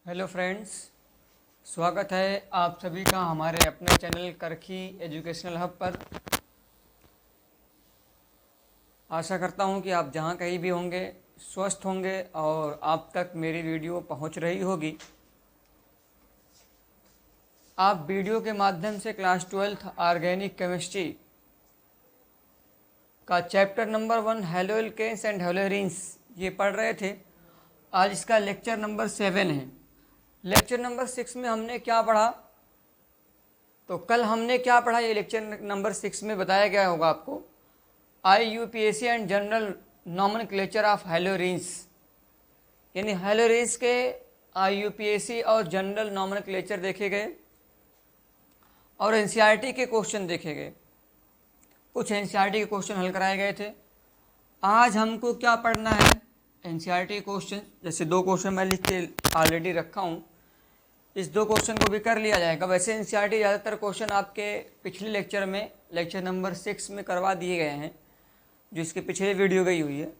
Hello friends, स्वागत है आप सभी का हमारे अपने चैनल करखी एजुकेशनल हब पर। आशा करता हूं कि आप जहां कहीं भी होंगे स्वस्थ होंगे और आप तक मेरी वीडियो पहुंच रही होगी। आप वीडियो के माध्यम से क्लास 12th ऑर्गेनिक केमिस्ट्री का chapter number 1 haloalkanes and haloarenes ये पढ़ रहे थे। आज इसका लेक्चर नंबर 7 है। लेक्चर नंबर 6 में हमने क्या पढ़ा, तो कल हमने क्या पढ़ा ये लेक्चर नंबर 6 में बताया गया होगा आपको। IUPAC and general nomenclature of haloarenes, यानी हैलोरीन्स के IUPAC और जनरल नॉमेनक्लेचर देखे गए और NCERT के क्वेश्चन देखे गए। कुछ NCERT के क्वेश्चन हल कराए गए थे। आज हमको क्या पढ़ना है, NCERT क्वेश्चन। जैसे 2 क्वेश्चन मैं लिख के ऑलरेडी रखा हूँ, इस 2 क्वेश्चन को भी कर लिया जाएगा। वैसे NCERT ज़्यादातर क्वेश्चन आपके पिछले लेक्चर में लेक्चर नंबर 6 में करवा दिए गए हैं, जो इसके पिछले वीडियो गई हुई है।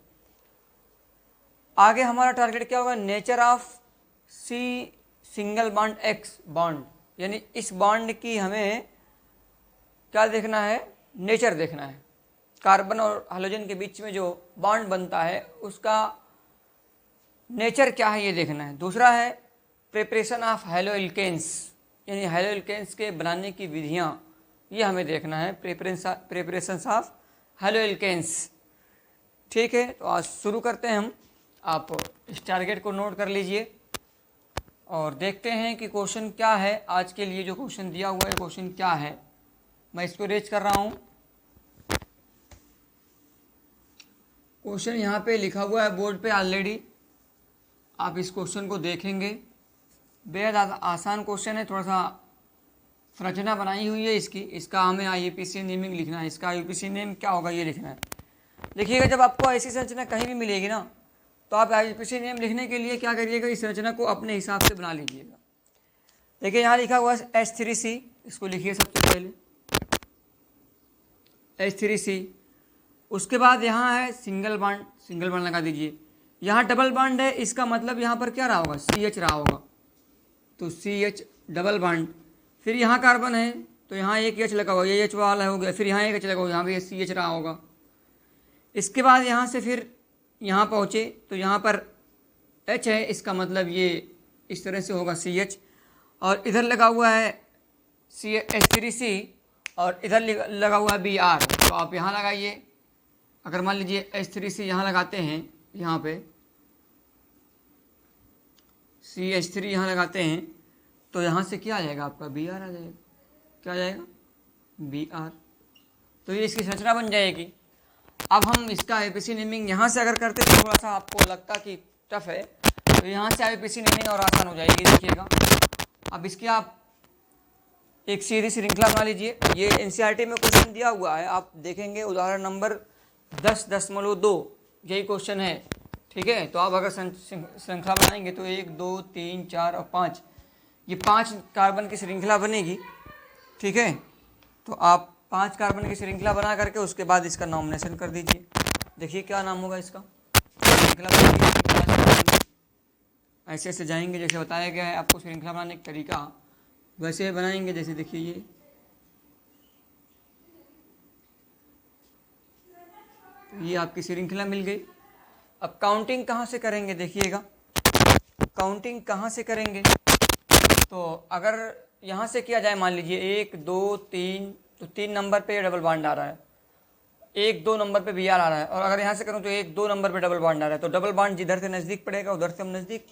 आगे हमारा टारगेट क्या होगा, nature of C single bond X bond, यानी इस बॉन्ड की हमें क्या देखना है, नेचर देखना है। कार्बन और हाइड्रोजन के बीच में जो बॉन्ड बनता है उसका नेचर क्या है ये देखना है। दूसरा है प्रिपरेशन ऑफ हैलो एल्केन्स, यानी हैलो एल्केन्स के बनाने की विधियाँ, ये हमें देखना है। प्रिपरेशन ऑफ हैलो एल्केन्स, ठीक है। तो आज शुरू करते हैं हम। आप इस टारगेट को नोट कर लीजिए और देखते हैं कि क्वेश्चन क्या है। आज के लिए जो क्वेश्चन दिया हुआ है क्वेश्चन क्या है, मैं इसको रेज कर रहा हूँ। क्वेश्चन यहाँ पे लिखा हुआ है बोर्ड पे ऑलरेडी, आप इस क्वेश्चन को देखेंगे। बेहद आसान क्वेश्चन है, थोड़ा सा संरचना बनाई हुई है इसकी। इसका हमें IUPAC नेमिंग लिखना है। इसका IUPAC नेम क्या होगा ये लिखना है। देखिएगा, जब आपको ऐसी संरचना कहीं भी मिलेगी ना, तो आप IUPAC नेम लिखने के लिए क्या करिएगा, इस संरचना को अपने हिसाब से बना लीजिएगा। देखिए यहाँ लिखा हुआ है H3C, इसको लिखिए सबसे पहले H3C। उसके बाद यहाँ है सिंगल बॉन्ड लगा दीजिए। यहाँ डबल बॉन्ड है, इसका मतलब यहाँ पर क्या रहा होगा, CH रहा होगा, तो CH डबल बॉन्ड। फिर यहाँ कार्बन है तो यहाँ एक H लगा हुआ, ये H वाला हो गया। फिर यहाँ एक H लगा हुआ, यहाँ भी CH रहा होगा। इसके बाद यहाँ से फिर यहाँ पहुँचे तो यहाँ पर H है, इसका मतलब ये इस तरह से होगा CH। और इधर लगा हुआ है H3C और इधर लगा हुआ है Br, तो आप यहाँ लगाइए। अगर मान लीजिए H3C यहाँ लगाते हैं, यहाँ पे CH3 यहाँ लगाते हैं, तो यहाँ से क्या आ जाएगा आपका Br आ जाएगा। क्या आ जाएगा, Br। तो ये इसकी संरचना बन जाएगी। अब हम इसका IUPAC नेमिंग यहाँ से अगर करते तो थोड़ा सा आपको लगता कि टफ है, तो यहाँ से IUPAC नेमिंग और आसान हो जाएगी। देखिएगा, अब इसकी आप एक सीधी श्रृंखला बना लीजिए। ये NCERT में क्वेश्चन दिया हुआ है, आप देखेंगे उदाहरण नंबर 10.2 यही क्वेश्चन है, ठीक है। तो आप अगर श्रृंखला बनाएंगे तो 1 2 3 4 और 5, ये 5 कार्बन की श्रृंखला बनेगी, ठीक है। तो आप 5 कार्बन की श्रृंखला बना करके उसके बाद इसका नॉमिनेशन कर दीजिए। देखिए क्या नाम होगा इसका, श्रृंखला बनेगी। ऐसे ऐसे जाएंगे, जैसे बताया गया है आपको श्रृंखला बनाने का तरीका, वैसे बनाएंगे। जैसे देखिए ये आपकी श्रृंखला मिल गई। अब काउंटिंग कहाँ से करेंगे, देखिएगा काउंटिंग कहाँ से करेंगे। तो अगर यहाँ से किया जाए, मान लीजिए 1 2 3, तो 3 नंबर पे डबल बॉन्ड आ रहा है, 1 2 नंबर पे Br आ रहा है। और अगर यहाँ से करूँ तो 1 2 नंबर पे डबल बॉन्ड आ रहा है, तो डबल बॉन्ड जिधर से नज़दीक पड़ेगा उधर से हम नज़दीक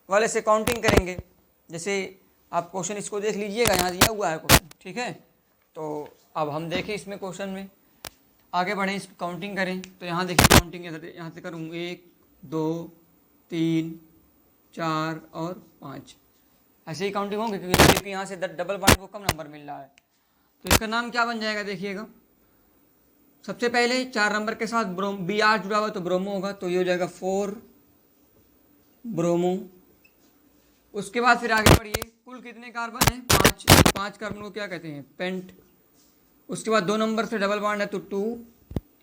वाले से काउंटिंग करेंगे। जैसे आप क्वेश्चन इसको देख लीजिएगा, यहाँ दिया हुआ है क्वेश्चन, ठीक है। तो अब हम देखें इसमें क्वेश्चन में आगे बढ़ें, इसकी काउंटिंग करें। तो यहाँ देखिए काउंटिंग यहाँ से करूँ 1 2 3 4 और 5, ऐसे ही काउंटिंग होंगे क्योंकि यहाँ से डबल बॉन्ड को कम नंबर मिल रहा है। तो इसका नाम क्या बन जाएगा, देखिएगा सबसे पहले 4 नंबर के साथ Br जुड़ा हुआ तो ब्रोमो होगा, तो ये हो जाएगा 4 ब्रोमो। उसके बाद फिर आगे बढ़िए, कुल कितने कार्बन हैं, 5 कार्बन को क्या कहते हैं, पेंट। उसके बाद 2 नंबर से डबल बॉन्ड है तो 2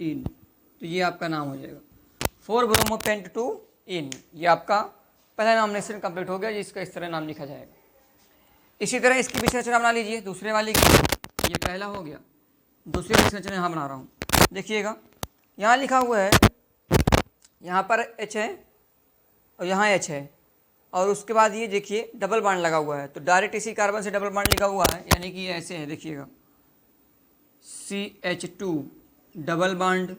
इन, तो ये आपका नाम हो जाएगा 4 ब्रोमो पेंट 2 इन, ये आपका पहला नॉमिनेशन कंप्लीट हो गया, जिसका इस तरह नाम लिखा जाएगा। इसी तरह इसकी भी संरचना बना लीजिए, दूसरे वाली की। ये पहला हो गया, दूसरी की संरचना यहाँ बना रहा हूँ। देखिएगा यहाँ लिखा हुआ है, यहाँ पर H है और यहाँ H है, और उसके बाद ये देखिए डबल बॉन्ड लगा हुआ है, तो डायरेक्ट इसी कार्बन से डबल बॉन्ड लिखा हुआ है, यानी कि ये ऐसे है। देखिएगा CH2 डबल बॉन्ड,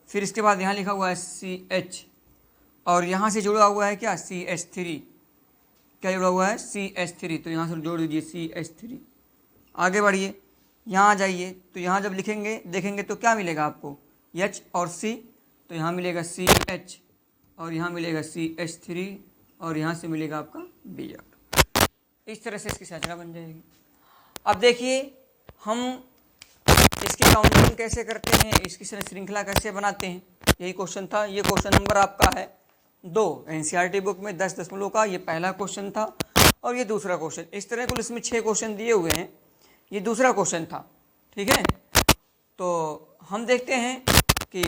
फिर इसके बाद यहाँ लिखा हुआ है CH, और यहाँ से जुड़ा हुआ है क्या, CH3। क्या जुड़ा हुआ है, CH3, तो यहाँ से जोड़ दीजिए CH3। आगे बढ़िए, यहाँ आ जाइए, तो यहाँ जब लिखेंगे देखेंगे तो क्या मिलेगा आपको, H और C, तो यहाँ मिलेगा CH और यहाँ मिलेगा CH3 और यहाँ से मिलेगा आपका Br। इस तरह से इसकी संरचना बन जाएगी। अब देखिए हम इसकी काउंटिंग कैसे करते हैं, इसकी श्रृंखला कैसे बनाते हैं, यही क्वेश्चन था। ये क्वेश्चन नंबर आपका है 2 NCERT बुक में 10 दशमलव का, ये पहला क्वेश्चन था और ये दूसरा क्वेश्चन। इस तरह कुल इसमें 6 क्वेश्चन दिए हुए हैं, ये दूसरा क्वेश्चन था। ठीक है, तो हम देखते हैं कि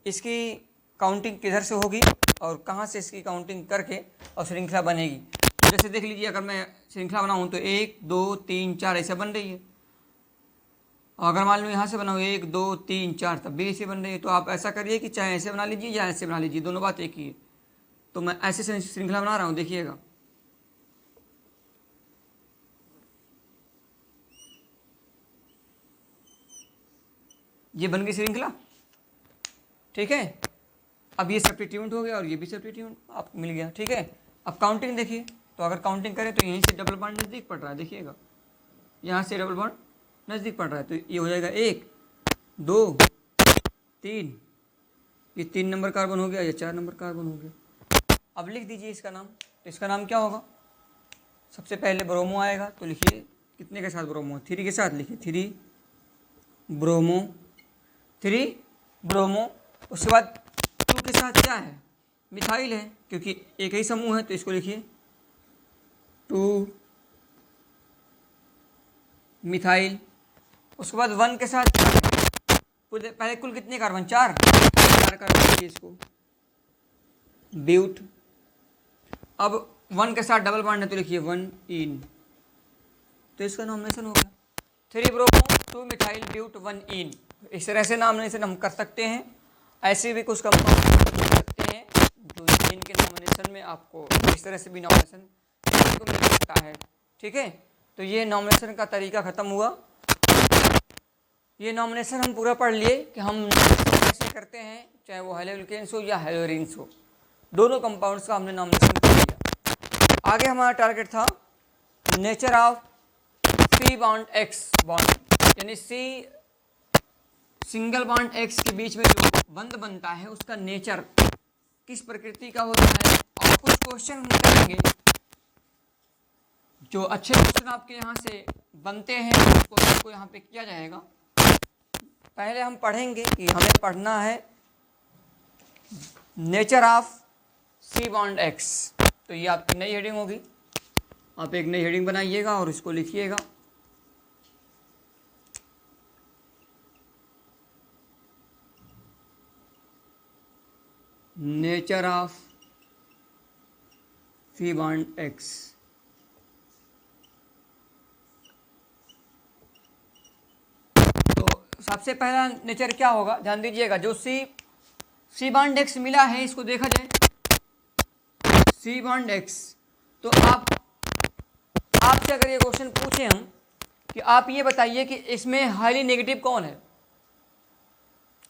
इसकी काउंटिंग किधर से होगी और कहाँ से इसकी काउंटिंग करके और श्रृंखला बनेगी। तो जैसे देख लीजिए, अगर मैं श्रृंखला बनाऊँ तो 1 2 3 4 ऐसे बन रही है, और अगर मान लो यहाँ से बनाओ 1 2 3 4 तब भी ऐसे बन रही है। तो आप ऐसा करिए कि चाहे ऐसे बना लीजिए या ऐसे बना लीजिए, दोनों बात एक ही है। तो मैं ऐसे श्रृंखला बना रहा हूँ, देखिएगा ये बन गई श्रृंखला। ठीक है, अब ये सब्स्टिट्यूट हो गया और ये भी सब्स्टिट्यूट आपको मिल गया। ठीक है, अब काउंटिंग देखिए, तो अगर काउंटिंग करें तो यहीं से डबल बॉन्ड नज़दीक पड़ रहा है। देखिएगा यहाँ से डबल बॉन्ड नज़दीक पड़ रहा है, तो ये हो जाएगा 1 2 3, ये 3 नंबर कार्बन हो गया, ये 4 नंबर कार्बन हो गया। अब लिख दीजिए इसका नाम, तो इसका नाम क्या होगा, सबसे पहले ब्रोमो आएगा, तो लिखिए कितने के साथ ब्रोमो, 3 के साथ लिखिए 3 ब्रोमो, 3 ब्रोमो। उसके बाद 2 के साथ क्या है, मिथाइल है, क्योंकि एक ही समूह है, तो इसको लिखिए 2 मिथाइल। उसके बाद 1 के साथ क्या है, पहले कुल कितने कार्बन, 4 कार्बन लिखिए इसको ब्यूट। अब 1 के साथ डबल बॉन्ड है, तो लिखिए 1 इन, तो इसका नॉमिनेशन हो गया 3 ब्रोमो 2 मिथाइल ब्यूट 1 इन। इस तरह से नॉमिनेशन हम कर सकते हैं। ऐसे भी कुछ कंपाउंड कर सकते हैं जो इनके नॉमिनेशन में आपको इस तरह से भी नॉमिनेशन देखने को मिल सकता है। ठीक है, तो ये नॉमिनेशन का तरीका ख़त्म हुआ। ये नॉमिनेशन हम पूरा पढ़ लिए कि हम कैसे करते हैं, चाहे वो हेलोल्केन्स हो या हेलोरिन्स हो, दोनों कंपाउंड्स का हमने नॉमिनेशन कर लिया। आगे हमारा टारगेट था nature of C bond X bond, यानी C सिंगल बॉन्ड X के बीच में जो बंध बनता है उसका नेचर किस प्रकृति का होता है, और कुछ क्वेश्चन हम करेंगे जो अच्छे क्वेश्चन आपके यहाँ से बनते हैं, उस क्वेश्चन को यहाँ पे किया जाएगा। पहले हम पढ़ेंगे कि हमें पढ़ना है nature of C bond X, तो ये आपकी नई हेडिंग होगी। आप एक नई हेडिंग बनाइएगा और इसको लिखिएगा nature of C bond X। तो सबसे पहला नेचर क्या होगा, ध्यान दीजिएगा, जो C बॉन्ड X मिला है इसको देखा जाए, C बॉन्ड X। तो आपसे अगर ये क्वेश्चन पूछे हम कि आप ये बताइए कि इसमें हाईली नेगेटिव कौन है,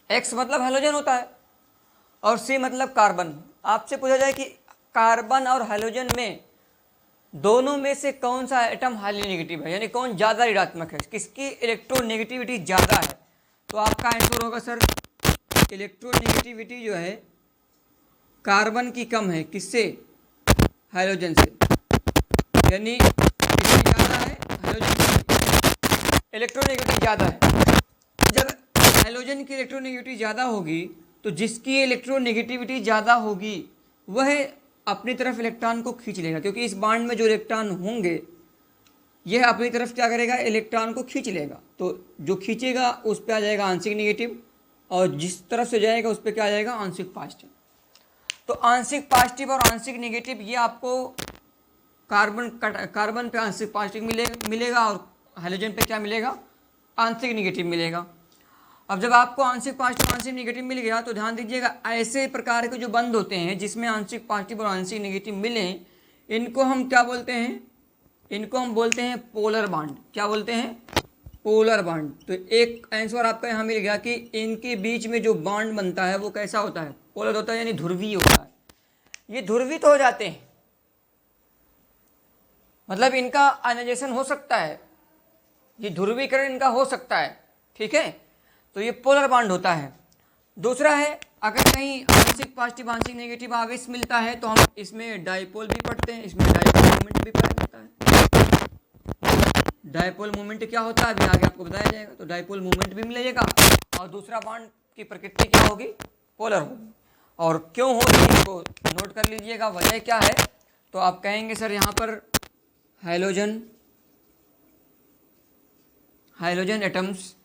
X मतलब हेलोजन होता है और C मतलब कार्बन। आपसे पूछा जाए कि कार्बन और हेलोजन में दोनों में से कौन सा एटम हाईली नेगेटिव है, यानी कौन ज़्यादा ऋणात्मक है, किसकी इलेक्ट्रोनेगेटिविटी ज़्यादा है, तो आपका आंसर होगा सर इलेक्ट्रोनेगेटिविटी जो है कार्बन की कम है, किससे, हाइड्रोजन से, यानी किसकी ज़्यादा है, हाइड्रोजन की इलेक्ट्रोनेगेटिविटी ज़्यादा है। जब हाइड्रोजन की इलेक्ट्रोनेगेटिविटी ज़्यादा होगी तो जिसकी इलेक्ट्रोनेगेटिविटी ज़्यादा होगी वह अपनी तरफ इलेक्ट्रॉन को खींच लेगा, क्योंकि इस बांड में जो इलेक्ट्रॉन होंगे यह अपनी तरफ क्या करेगा, इलेक्ट्रॉन को खींच लेगा। तो जो खींचेगा उस पर आ जाएगा आंशिक नेगेटिव और जिस तरफ से जाएगा उस पर क्या आ जाएगा, आंशिक पॉजिटिव। तो आंशिक पॉजिटिव और आंशिक नेगेटिव ये आपको कार्बन पे आंशिक पॉजिटिव मिलेगा और हाइड्रोजन पे क्या मिलेगा, आंशिक नेगेटिव मिलेगा। अब जब आपको आंशिक पॉजिटिव आंशिक नेगेटिव मिल गया तो ध्यान दीजिएगा, ऐसे प्रकार के जो बंध होते हैं जिसमें आंशिक पॉजिटिव और आंशिक नेगेटिव मिले, इनको हम क्या बोलते हैं, इनको हम बोलते हैं पोलर बॉन्ड। क्या बोलते हैं, पोलर बॉन्ड। तो एक आंसर आपका यहाँ मिल गया कि इनके बीच में जो बॉन्ड बनता है वो कैसा होता है, पोलर होता है, यानी ध्रुवीय होता है। ये ध्रुवित हो जाते हैं, मतलब इनका आयनाइजेशन हो सकता है, ये ध्रुवीकरण इनका हो सकता है, ठीक है। तो ये पोलर बॉन्ड होता है। दूसरा है, अगर कहीं आंशिक पॉजिटिव आंशिक नेगेटिव आवेश मिलता है तो हम इसमें डाइपोल भी पढ़ते हैं, इसमें डाइपोल मोमेंट भी पढ़ा जाता है। डाइपोल मोमेंट क्या होता है अभी आगे आपको बताया जाएगा। तो डाइपोल मोमेंट भी मिलेगा और दूसरा बॉन्ड की प्रकृति क्या होगी, पोलर होगी। और क्यों होगी इसको नोट कर लीजिएगा, वजह क्या है। तो आप कहेंगे सर यहाँ पर hydrogen atoms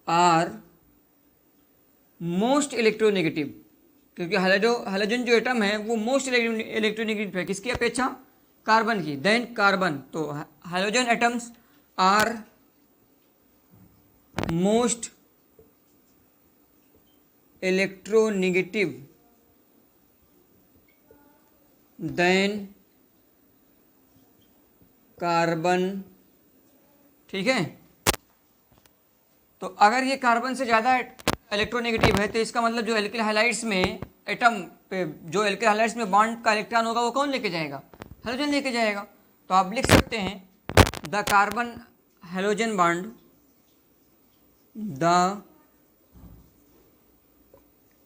are most electronegative, क्योंकि हाइड्रोजन जो एटम है वो मोस्ट इलेक्ट्रोनेगेटिव है, किसकी अपेक्षा, कार्बन की, देन कार्बन। तो hydrogen atoms are most electronegative than carbon, ठीक है। तो अगर ये कार्बन से ज़्यादा इलेक्ट्रोनेगेटिव है तो इसका मतलब जो एल्किल हाइलाइड्स में एटम पे जो एल्किल हाइलाइड्स में बॉन्ड का इलेक्ट्रॉन होगा वो कौन लेके जाएगा, हाइड्रोजन लेके जाएगा। तो आप लिख सकते हैं the carbon hydrogen bond, the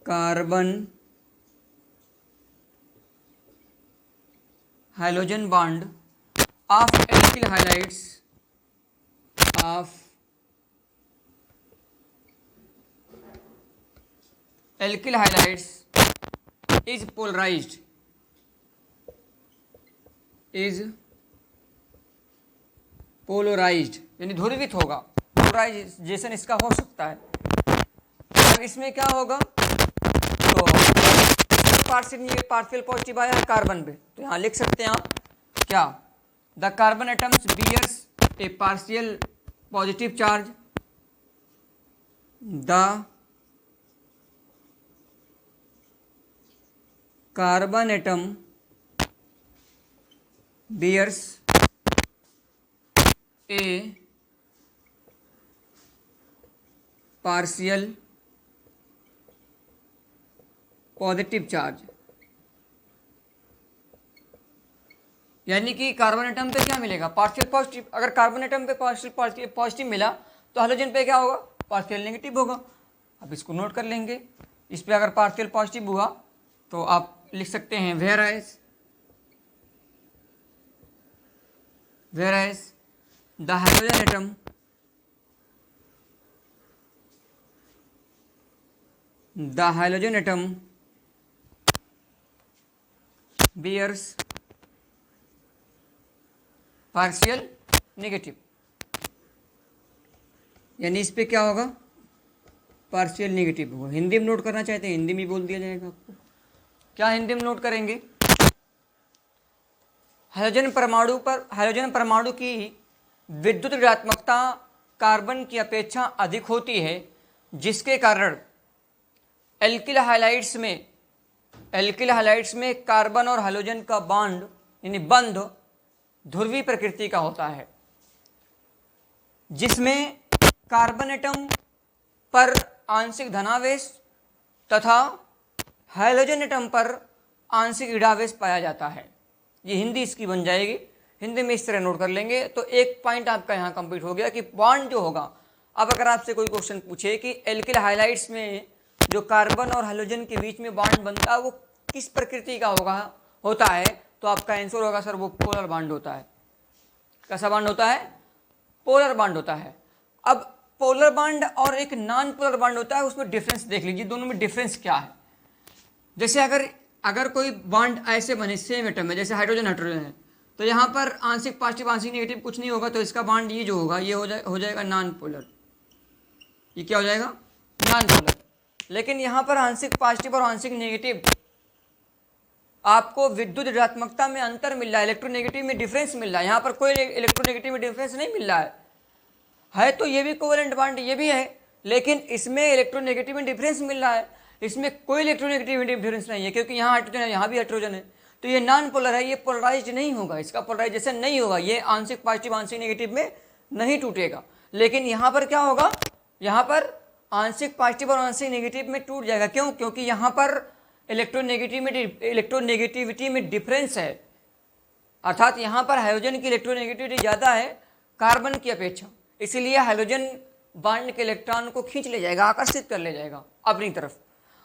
carbon hydrogen bond of alkyl halides ऑफ alkyl halides is polarized, यानी ध्रुवित होगा, पोलराइजेशन इसका हो सकता है। अब इसमें क्या होगा, तो पार्शियल पॉजिटिव आया कार्बन पे, तो यहाँ लिख सकते हैं आप क्या, the carbon atoms bears a partial positive charge, the carbon atom bears a partial positive charge, यानी कि कार्बन एटम पे क्या मिलेगा, पार्शियल पॉजिटिव। अगर कार्बन एटम पे पार्शियल पॉजिटिव मिला तो हाइड्रोजन पे क्या होगा, पार्शियल नेगेटिव होगा। अब इसको नोट कर लेंगे, इस पे अगर पार्शियल पॉजिटिव हुआ तो आप लिख सकते हैं whereas the hydrogen atom bears partial negative, यानी इस पे क्या होगा, पार्शियल नेगेटिव होगा। हिंदी में नोट करना चाहते हैं हिंदी में बोल दिया जाएगा आपको। क्या हिंदी में नोट करेंगे, हाइड्रोजन परमाणु की विद्युत ऋणात्मकता कार्बन की अपेक्षा अधिक होती है, जिसके कारण एल्किल हाइलाइड्स में कार्बन और हाइड्रोजन का बॉन्ड यानी बंध ध्रुवीय प्रकृति का होता है, जिसमें कार्बन एटम पर आंशिक धनावेश तथा हाइड्रोजन एटम पर आंशिक ऋणावेश पाया जाता है। ये हिंदी इसकी बन जाएगी, हिंदी में इस तरह नोट कर लेंगे। तो एक पॉइंट आपका यहाँ कंप्लीट हो गया कि बॉन्ड जो होगा, अब अगर आपसे कोई क्वेश्चन पूछे कि एल्किल हाइलाइड्स में जो कार्बन और हाइड्रोजन के बीच में बॉन्ड बनता है वो किस प्रकृति का होता है, तो आपका आंसर होगा सर वो पोलर बॉन्ड होता है। कैसा बॉन्ड होता है, पोलर बॉन्ड होता है। अब पोलर बॉन्ड और एक नॉन पोलर बॉन्ड होता है, उसमें डिफरेंस देख लीजिए, दोनों में डिफरेंस क्या है। जैसे अगर कोई बॉन्ड ऐसे बने सेम एटम में, जैसे हाइड्रोजन है, तो यहाँ पर आंशिक पॉजिटिव आंशिक नेगेटिव कुछ नहीं होगा, तो इसका बॉन्ड ये जो होगा ये हो जाएगा नॉन पोलर। ये क्या हो जाएगा, नॉन पोलर। लेकिन यहाँ पर आंशिक पॉजिटिव और आंशिक नेगेटिव, आपको विद्युत ऋणात्मकता में अंतर मिल रहा है, इलेक्ट्रोनेगेटिव में डिफरेंस मिल रहा है। यहाँ पर कोई इलेक्ट्रोनेगेटिव में डिफरेंस नहीं मिल रहा है तो ये भी कोवेलेंट बॉन्ड ये भी है, लेकिन इसमें इलेक्ट्रोनेगेटिव में डिफरेंस मिल रहा है, इसमें कोई इलेक्ट्रोनेगेटिव डिफरेंस नहीं है, क्योंकि यहाँ हाइड्रोजन है, यहाँ भी हाइड्रोजन है, तो ये नॉन पोलर है, ये पोलराइज्ड नहीं होगा, इसका पोलराइजेशन नहीं होगा, ये आंशिक पॉजिटिव आंशिक नेगेटिव में नहीं टूटेगा। लेकिन यहाँ पर क्या होगा, यहाँ पर आंशिक पॉजिटिव और आंशिक नेगेटिव में टूट जाएगा। क्यों? क्योंकि यहाँ पर इलेक्ट्रोनेगेटिविटी में डिफरेंस है, अर्थात यहाँ पर हाइड्रोजन की इलेक्ट्रोनेगेटिविटी ज़्यादा है कार्बन की अपेक्षा, इसीलिए हाइड्रोजन बॉन्ड के इलेक्ट्रॉन को खींच ले जाएगा, आकर्षित कर ले जाएगा अपनी तरफ।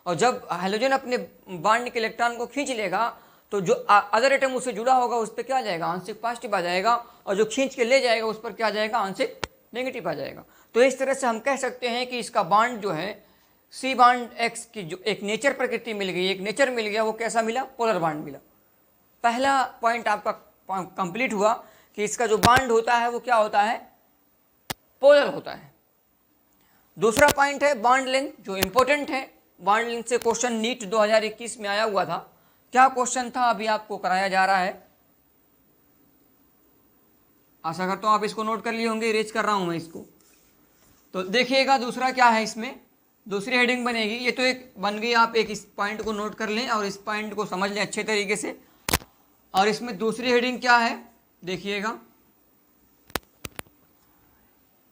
और जब हाइड्रोजन अपने बॉन्ड के इलेक्ट्रॉन को खींच लेगा तो जो अदर एटम उससे जुड़ा होगा उस पर क्या आ जाएगा, आंशिक पॉजिटिव आ जाएगा, और जो खींच के ले जाएगा उस पर क्या आ जाएगा, आंशिक नेगेटिव आ जाएगा। तो इस तरह से हम कह सकते हैं कि इसका बॉन्ड जो है सी बॉन्ड एक्स की जो एक नेचर प्रकृति मिल गई, एक नेचर मिल गया, वो कैसा मिला, पोलर बॉन्ड मिला। पहला पॉइंट आपका कंप्लीट हुआ कि इसका जो बॉन्ड होता है वो क्या होता है, पोलर होता है। दूसरा पॉइंट है बॉन्ड लेंथ, जो इंपॉर्टेंट है। बॉन्ड लेंथ से क्वेश्चन नीट 2021 में आया हुआ था। क्या क्वेश्चन था अभी आपको कराया जा रहा है, आशा करता हूँ आप इसको नोट कर लिए होंगे, इरेज कर रहा हूँ मैं इसको। तो देखिएगा दूसरा क्या है, इसमें दूसरी हेडिंग बनेगी, ये तो एक बन गई, आप एक इस पॉइंट को नोट कर लें और इस पॉइंट को समझ लें अच्छे तरीके से। और इसमें दूसरी हेडिंग क्या है देखिएगा,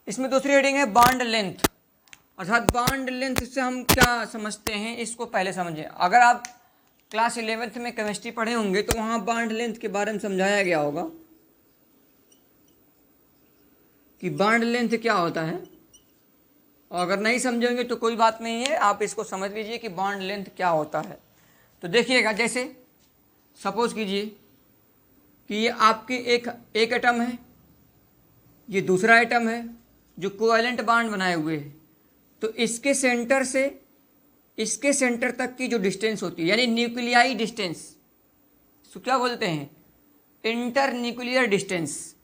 इसमें दूसरी हेडिंग है बॉन्ड लेंथ, अर्थात बॉन्ड लेंथ से हम क्या समझते हैं इसको पहले समझें। अगर आप क्लास 11th में केमिस्ट्री पढ़े होंगे तो वहाँ बॉन्ड लेंथ के बारे में समझाया गया होगा कि बॉन्ड लेंथ क्या होता है, और अगर नहीं समझेंगे तो कोई बात नहीं है, आप इसको समझ लीजिए कि बॉन्ड लेंथ क्या होता है। तो देखिएगा, जैसे सपोज कीजिए कि ये आपके एक एटम है, ये दूसरा एटम है जो कोवैलेंट बॉन्ड बनाए हुए है, तो इसके सेंटर से इसके सेंटर तक की जो डिस्टेंस होती है, यानी न्यूक्लियाई डिस्टेंस, तो क्या बोलते हैं, इंटर न्यूक्लियर डिस्टेंस,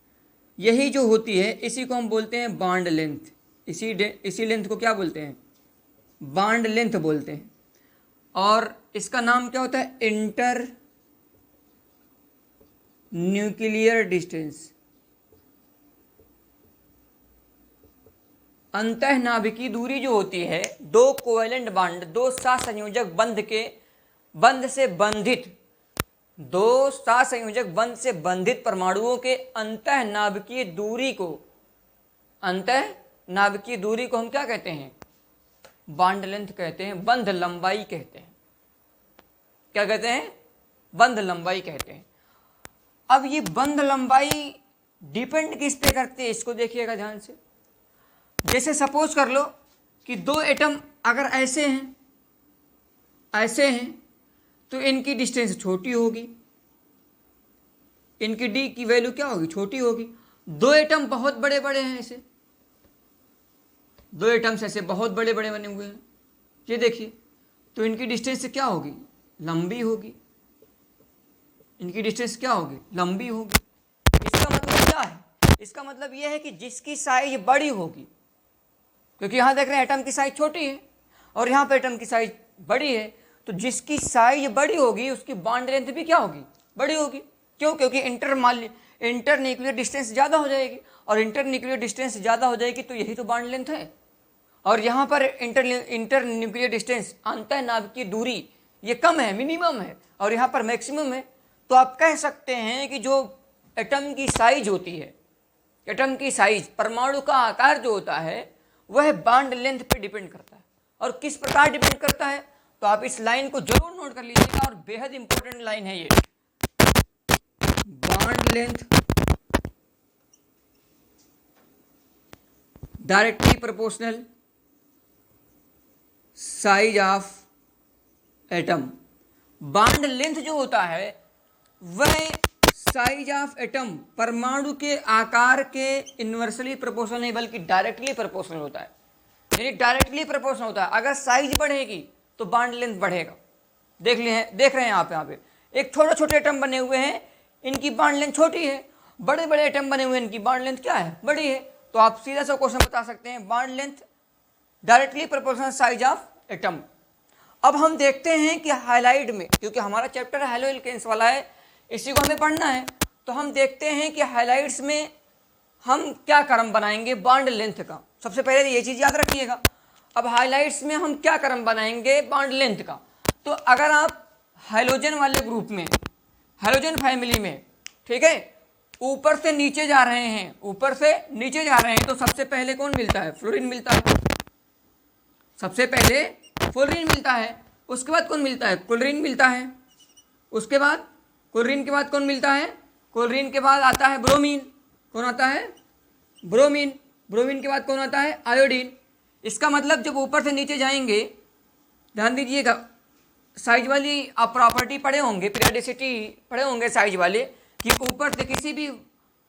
यही जो होती है इसी को हम बोलते हैं बॉन्ड लेंथ। इसी लेंथ को क्या बोलते हैं, बॉन्ड लेंथ बोलते हैं। और इसका नाम क्या होता है, इंटर न्यूक्लियर डिस्टेंस। अंतःनाभिकीय दूरी जो होती है, दो कोवैलेंट बॉन्ड, दो सहसंयोजक बंध से बंधित परमाणुओं के अंतःनाभिकीय दूरी को हम क्या कहते हैं, बॉन्ड लेंथ कहते हैं, बंध लंबाई कहते हैं। क्या कहते हैं, बंध लंबाई कहते हैं। अब ये बंध लंबाई डिपेंड किस पे करती है, इसको देखिएगा ध्यान से। जैसे सपोज कर लो कि दो एटम अगर ऐसे हैं तो इनकी डिस्टेंस छोटी होगी, इनकी डी की वैल्यू क्या होगी, छोटी होगी। दो एटम बहुत बड़े बड़े हैं, ऐसे दो एटम्स ऐसे बहुत बड़े बड़े बने हुए हैं, ये देखिए, तो इनकी डिस्टेंस क्या होगी, लंबी होगी, इनकी डिस्टेंस क्या होगी, लंबी होगी। इसका मतलब क्या है, इसका मतलब यह है कि जिसकी साइज बड़ी होगी, क्योंकि यहाँ देख रहे हैं एटम की साइज छोटी है और यहाँ पर एटम की साइज बड़ी है, तो जिसकी साइज बड़ी होगी उसकी बॉन्ड लेंथ भी क्या होगी, बड़ी होगी। क्यों? क्योंकि इंटर न्यूक्लियर डिस्टेंस ज़्यादा हो जाएगी, और इंटर न्यूक्लियर डिस्टेंस ज़्यादा हो जाएगी तो यही तो बॉन्ड लेंथ है। और यहाँ पर इंटर न्यूक्लियर डिस्टेंस, अंतःनाभिकीय दूरी, ये कम है, मिनिमम है, और यहाँ पर मैक्सिमम है। तो आप कह सकते हैं कि जो एटम की साइज होती है, एटम की साइज, परमाणु का आकार जो होता है, वह बॉन्ड लेंथ पे डिपेंड करता है। और किस प्रकार डिपेंड करता है, तो आप इस लाइन को जरूर नोट कर लीजिएगा, और बेहद इंपॉर्टेंट लाइन है ये। Bond length directly proportional size of atom. Bond length जो होता है वह साइज ऑफ एटम, परमाणु के आकार के इन्वर्सली प्रोपोर्शनल नहीं बल्कि डायरेक्टली प्रोपोर्शनल होता है। यानी डायरेक्टली प्रोपोर्शनल होता है, अगर साइज बढ़ेगी तो बॉन्ड लेंथ बढ़ेगा। देख रहे हैं आप यहाँ पे एक छोटे छोटे एटम बने हुए हैं, इनकी बॉन्ड लेंथ छोटी है, बड़े बड़े एटम बने हुए हैं, इनकी बॉन्ड लेंथ क्या है, बड़ी है। तो आप सीधा सा क्वेश्चन बता सकते हैं, bond length directly proportional size of atom, अब हम देखते हैं कि हाइलाइट में, क्योंकि हमारा चैप्टर हेलो एल्केन्स वाला है, इसी को हमें पढ़ना है, तो हम देखते हैं कि हाइलाइट्स में हम क्या क्रम बनाएंगे बॉन्ड लेंथ का। सबसे पहले तो ये चीज़ याद रखिएगा। अब हाइलाइट्स में हम क्या क्रम बनाएंगे बॉन्ड लेंथ का। तो अगर आप हाइलोजन वाले ग्रुप में, हाइलोजन फैमिली में, ठीक है, ऊपर से नीचे जा रहे हैं, ऊपर से नीचे जा रहे हैं, तो सबसे पहले कौन मिलता है? फ्लोरीन मिलता है। सबसे पहले फ्लोरीन मिलता है, उसके बाद कौन मिलता है? क्लोरीन मिलता है। उसके बाद क्लोरीन के बाद कौन मिलता है? क्लोरीन के बाद आता है ब्रोमीन। कौन आता है? ब्रोमीन। ब्रोमीन के बाद कौन आता है? आयोडीन। इसका मतलब जब ऊपर से नीचे जाएंगे, ध्यान दीजिएगा, साइज वाली आप प्रॉपर्टी पढ़े होंगे, पीरियडिसिटी पढ़े होंगे साइज वाले, कि ऊपर से किसी भी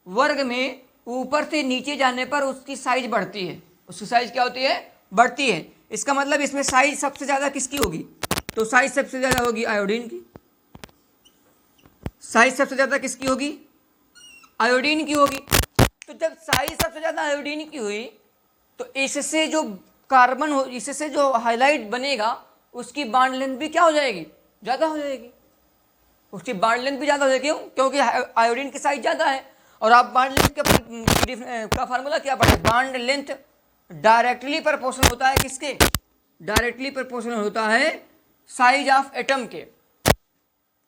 वर्ग में ऊपर से नीचे जाने पर उसकी साइज बढ़ती है। उसकी साइज क्या होती है? बढ़ती है। इसका मतलब इसमें साइज सबसे ज़्यादा किसकी होगी? तो साइज सबसे ज़्यादा होगी आयोडीन की। साइज सबसे ज़्यादा किसकी होगी? आयोडीन की होगी। तो जब साइज सबसे ज़्यादा आयोडीन की हुई, तो इससे जो कार्बन हो, इससे जो हाइलाइट बनेगा, उसकी बॉन्ड लेंथ भी क्या हो जाएगी? ज़्यादा हो जाएगी। उसकी बॉन्ड लेंथ भी ज़्यादा हो जाएगी। क्यों? क्योंकि आयोडीन की साइज ज़्यादा है। और आप बॉन्ड लेंथ का फार्मूला क्या पढ़े? बॉन्ड लेंथ डायरेक्टली प्रोपोर्शनल होता है किसके? डायरेक्टली प्रोपोर्शनल होता है साइज ऑफ एटम के।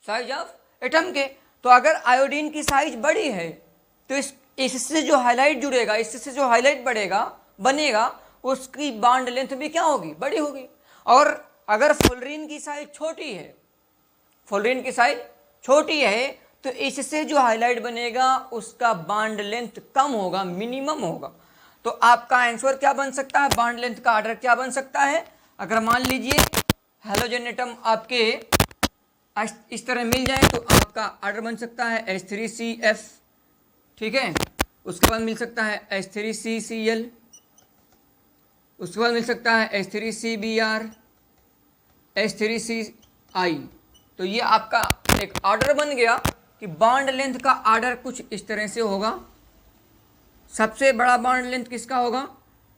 साइज ऑफ एटम के। तो अगर आयोडीन की साइज बड़ी है, तो इससे जो हाइलाइट जुड़ेगा, इससे जो हाइलाइट बनेगा, उसकी बॉन्ड लेंथ भी क्या होगी? बड़ी होगी। और अगर फ्लोरीन की साइज छोटी है, फ्लोरीन की साइज छोटी है, तो इससे जो हाइलाइट बनेगा उसका बॉन्ड लेंथ कम होगा, मिनिमम होगा। तो आपका आंसर क्या बन सकता है? बॉन्ड लेंथ का ऑर्डर क्या बन सकता है? अगर मान लीजिए हेलोजन एटम आपके इस तरह मिल जाए, तो आपका ऑर्डर बन सकता है H3CF, ठीक है। उसके बाद मिल सकता है H3CCl, उसके बाद मिल सकता है H3CBr, H3CI। तो ये आपका एक ऑर्डर बन गया कि बॉन्ड लेंथ का ऑर्डर कुछ इस तरह से होगा। सबसे बड़ा बॉन्ड लेंथ किसका होगा?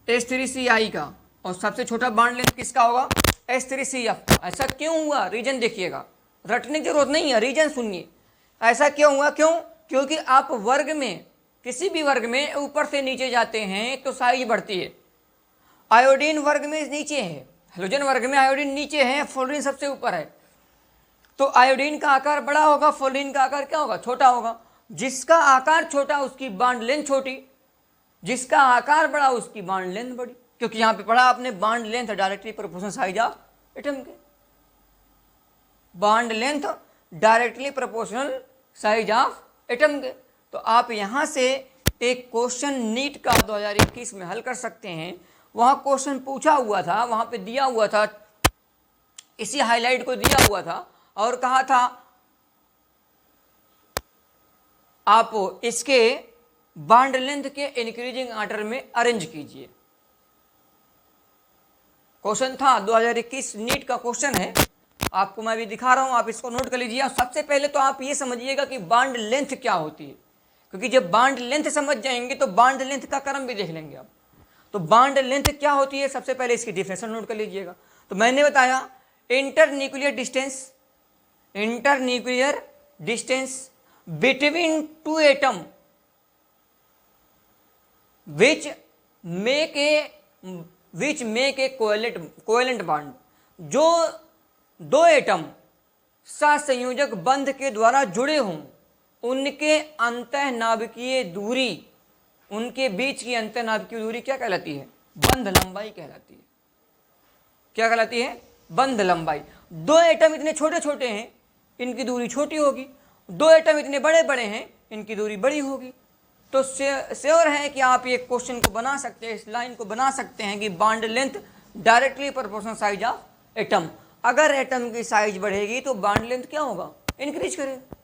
H3CI का। और सबसे छोटा बॉन्ड लेंथ किसका होगा? H3CF। ऐसा क्यों हुआ? रीजन देखिएगा, रटने की जरूरत नहीं है, रीजन सुनिए। ऐसा क्यों हुआ? क्यों? क्योंकि आप वर्ग में, किसी भी वर्ग में ऊपर से नीचे जाते हैं तो साइज बढ़ती है। आयोडीन वर्ग में नीचे है, हेलोजन वर्ग में आयोडीन नीचे है, फ्लोरीन सबसे ऊपर है। तो आयोडीन का आकार बड़ा होगा, फ्लोरीन का आकार क्या होगा? छोटा होगा। जिसका आकार छोटा उसकी बॉन्ड लेंथ छोटी, जिसका आकार बड़ा उसकी बॉन्ड लेंथ बड़ी। क्योंकि यहाँ पे पढ़ा आपने bond length directly proportional size of atom के। Bond length directly proportional size of atom के। तो आप यहाँ से एक क्वेश्चन नीट का 2021 में हल कर सकते हैं। वहाँ क्वेश्चन पूछा हुआ था, वहाँ पे दिया हुआ था, इसी हाईलाइट को दिया हुआ था और कहा था आप इसके बॉन्ड लेंथ के इंक्रीजिंग ऑर्डर में अरेंज कीजिए। क्वेश्चन था 2021 नीट का क्वेश्चन है, आपको मैं भी दिखा रहा हूं, आप इसको नोट कर लीजिए। सबसे पहले तो आप ये समझिएगा कि बॉन्ड लेंथ क्या होती है, क्योंकि जब बॉन्ड लेंथ समझ जाएंगे तो बॉन्ड लेंथ का क्रम भी देख लेंगे आप। तो बॉन्ड लेंथ क्या होती है, सबसे पहले इसकी डिफिनेशन नोट कर लीजिएगा। तो मैंने बताया internuclear distance between two atom which make a covalent bond. जो दो एटम सहसंयोजक बंध के द्वारा जुड़े हों, उनके अंतःनाभिकीय दूरी, उनके बीच की अंतःनाभिकीय दूरी क्या कहलाती है? बंध लंबाई कहलाती है। क्या कहलाती है? बंध लंबाई। दो एटम इतने छोटे छोटे हैं, इनकी दूरी छोटी होगी। दो एटम इतने बड़े बड़े हैं, इनकी दूरी बड़ी होगी। तो श्योर है कि आप ये क्वेश्चन को बना सकते हैं, इस लाइन को बना सकते हैं कि bond length directly proportional size of atom. अगर एटम की साइज बढ़ेगी तो बॉन्ड लेंथ क्या होगा? इंक्रीज करेगा।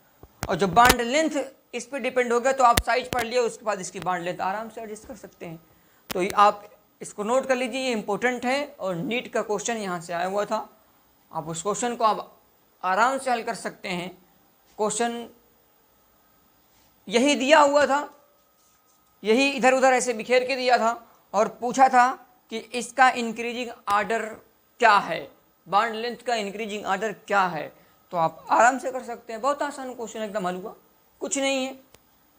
और जब बॉन्ड लेंथ इस पर डिपेंड होगा तो आप साइज पढ़ लिए, उसके बाद इसकी बॉन्ड लेंथ आराम से एडजस्ट कर सकते हैं। तो आप इसको नोट कर लीजिए, ये इंपॉर्टेंट है और नीट का क्वेश्चन यहाँ से आया हुआ था। आप उस क्वेश्चन को आप आराम से हल कर सकते हैं। क्वेश्चन यही दिया हुआ था, यही इधर उधर ऐसे बिखेर के दिया था और पूछा था कि इसका इंक्रीजिंग ऑर्डर क्या है। बॉन्ड लेंथ का इंक्रीजिंग ऑर्डर क्या है, तो आप आराम से कर सकते हैं। बहुत आसान क्वेश्चन, एकदम हलवा, कुछ नहीं है।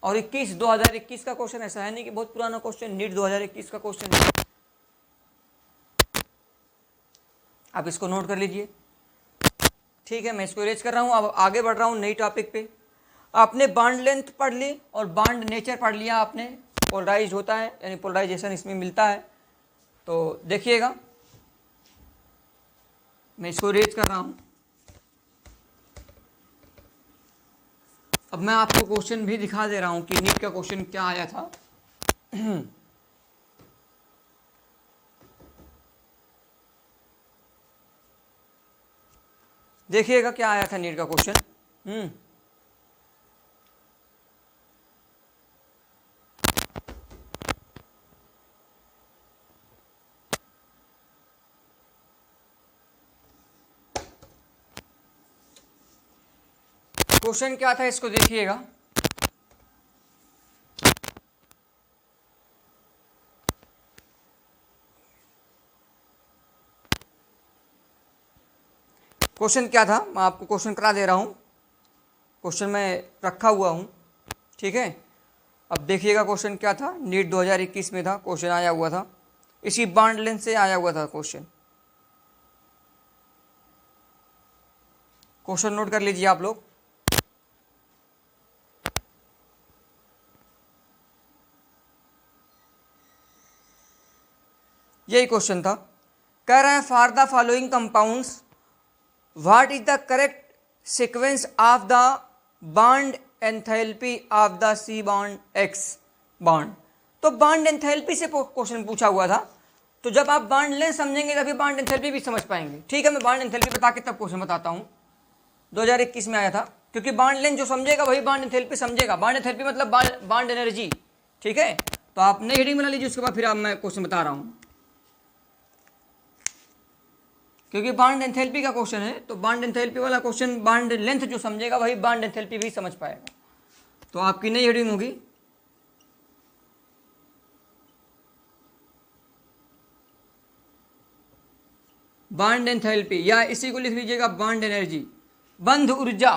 और 2021 का क्वेश्चन, ऐसा है नहीं कि बहुत पुराना क्वेश्चन, नीट 2021 का क्वेश्चन है। आप इसको नोट कर लीजिए, ठीक है। मैं इसको इरेज कर रहा हूँ, अब आगे बढ़ रहा हूँ नई टॉपिक पे। आपने बॉन्ड लेंथ पढ़ ली और बॉन्ड नेचर पढ़ लिया आपने, पोलराइज होता है यानी पोलराइजेशन इसमें मिलता है। तो देखिएगा, मैं इसको इरेज कर रहा हूँ। अब मैं आपको क्वेश्चन भी दिखा दे रहा हूँ कि नीट का क्वेश्चन क्या आया था। देखिएगा क्या आया था नीट का क्वेश्चन। क्वेश्चन क्या था इसको देखिएगा। क्वेश्चन क्या था, मैं आपको क्वेश्चन करा दे रहा हूँ। क्वेश्चन में रखा हुआ हूँ, ठीक है। अब देखिएगा क्वेश्चन क्या था, नीट 2021 में था, क्वेश्चन आया हुआ था, इसी बॉन्ड लेंथ से आया हुआ था क्वेश्चन। क्वेश्चन नोट कर लीजिए आप लोग। यही क्वेश्चन था, कह रहे हैं for the following compounds what is the correct sequence of the bond enthalpy of the C bond X bond. तो बॉन्ड एंथैल्पी से क्वेश्चन पूछा हुआ था, तो जब आप बॉन्ड लेंथ समझेंगे तभी बॉन्ड एंथैल्पी भी समझ पाएंगे, ठीक है। मैं बॉन्ड एंथैल्पी बता के तब क्वेश्चन बताता हूँ। 2021 में आया था, क्योंकि बॉन्ड लेंथ जो समझेगा वही बॉन्ड एंथैल्पी समझेगा। बॉन्ड एंथैल्पी मतलब बॉन्ड एनर्जी, ठीक है। तो आप नई हेडिंग बना लीजिए, उसके बाद फिर आप मैं क्वेश्चन बता रहा हूँ, क्योंकि बॉन्ड एंथैल्पी का क्वेश्चन है। तो बॉन्ड एंथैल्पी वाला क्वेश्चन, बॉन्ड लेंथ जो समझेगा वही बॉन्ड एंथैल्पी भी समझ पाएगा। तो आपकी नई हेडिंग होगी बॉन्ड एंथैल्पी, या इसी को लिख लीजिएगा बॉन्ड एनर्जी, बंध ऊर्जा।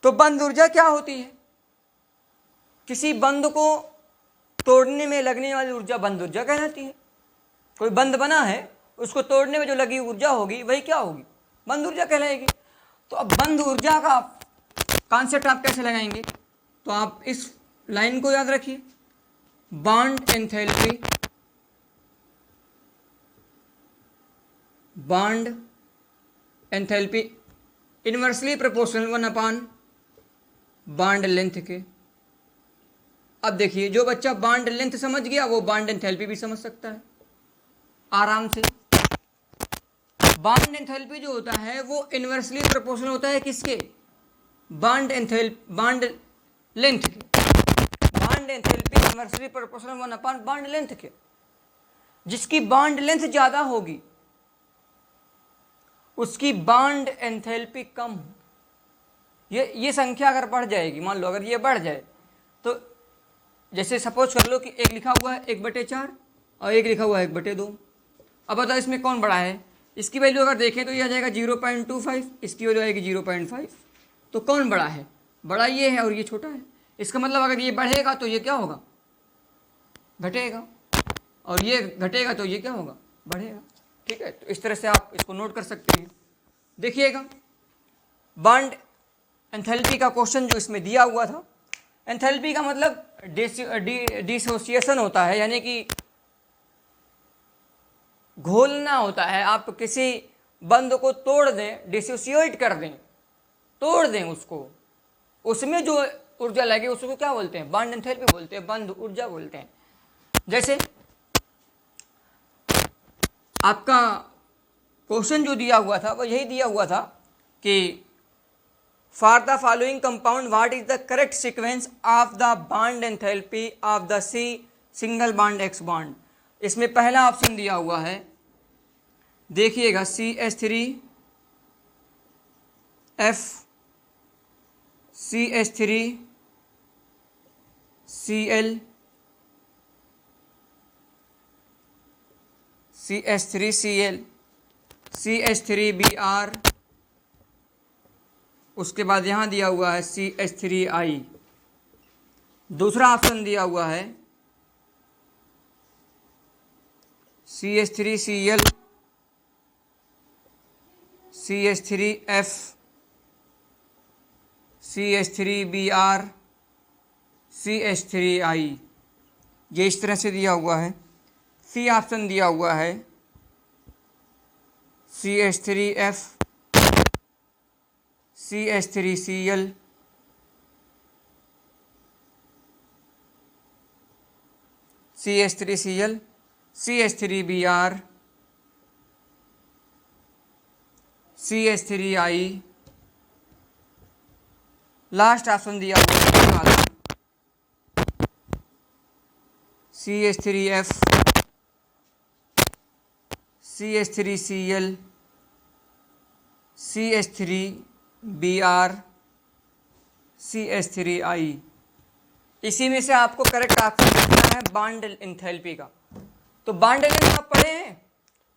तो बंध ऊर्जा क्या होती है, किसी बंध को तोड़ने में लगने वाली ऊर्जा बंध ऊर्जा कहलाती है। कोई बंध बना है, उसको तोड़ने में जो लगी ऊर्जा होगी वही क्या होगी, बंध ऊर्जा कहलाएगी। तो अब बंध ऊर्जा का कॉन्सेप्ट आप कैसे लगाएंगे, तो आप इस लाइन को याद रखिए, bond enthalpy, bond enthalpy inversely proportional 1/, bond length के। अब देखिए, जो बच्चा बॉन्ड लेंथ समझ गया वो बॉन्ड एंथैल्पी भी समझ सकता है आराम से। बॉन्ड एंथैल्पी जो होता है वो इनवर्सली प्रोपोर्शनल होता है किसके, बॉन्ड लेंथ के। Bond enthalpy inversely proportional 1/, bond length के। जिसकी बॉन्ड लेंथ ज्यादा होगी उसकी बॉन्ड एंथैल्पी कम होगी। ये संख्या अगर बढ़ जाएगी, मान लो अगर ये बढ़ जाए, तो जैसे सपोज कर लो कि एक लिखा हुआ है 1/4 और एक लिखा हुआ है 1/2। अब बताओ इसमें कौन बड़ा है। इसकी वैल्यू अगर देखें तो ये आ जाएगा 0.25, इसकी वैल्यू आएगी 0.5। तो कौन बड़ा है, बड़ा ये है और ये छोटा है। इसका मतलब अगर ये बढ़ेगा तो ये क्या होगा, घटेगा, और ये घटेगा तो ये क्या होगा, बढ़ेगा, ठीक है। तो इस तरह से आप इसको नोट कर सकते हैं। देखिएगा, बॉन्ड एंथैल्पी का क्वेश्चन जो इसमें दिया हुआ था, एंथैल्पी का मतलब डिसोसिएशन होता है, यानी कि घोलना होता है। आप किसी बंध को तोड़ दें, डिसोसिएट कर दें, तोड़ दें उसको, उसमें जो ऊर्जा लगे उसको क्या बोलते हैं, बॉन्ड एंथैल्पी बोलते हैं, बंध ऊर्जा बोलते हैं। जैसे आपका क्वेश्चन जो दिया हुआ था वो यही दिया हुआ था कि for the following compound what is the correct sequence of the bond enthalpy of the C single bond X bond. इसमें पहला ऑप्शन दिया हुआ है, देखिएगा, CH3 F CH3 Cl CH3 Cl CH3Br, उसके बाद यहाँ दिया हुआ है CH3I। दूसरा ऑप्शन दिया हुआ है CH3Cl, CH3F, CH3Br, CH3I। ये इस तरह से दिया हुआ है। सी ऑप्शन दिया हुआ है CH3F, CH3Cl, CH3Cl, CH3Br, CH3I। Last option दिया हुआ है CH3F, CH3Cl, CH3Br, CH3I। इसी में से आपको करेक्ट ऑप्शन देखना है बॉन्ड एंथैल्पी का। तो बॉन्ड लेंथ आप पढ़े हैं,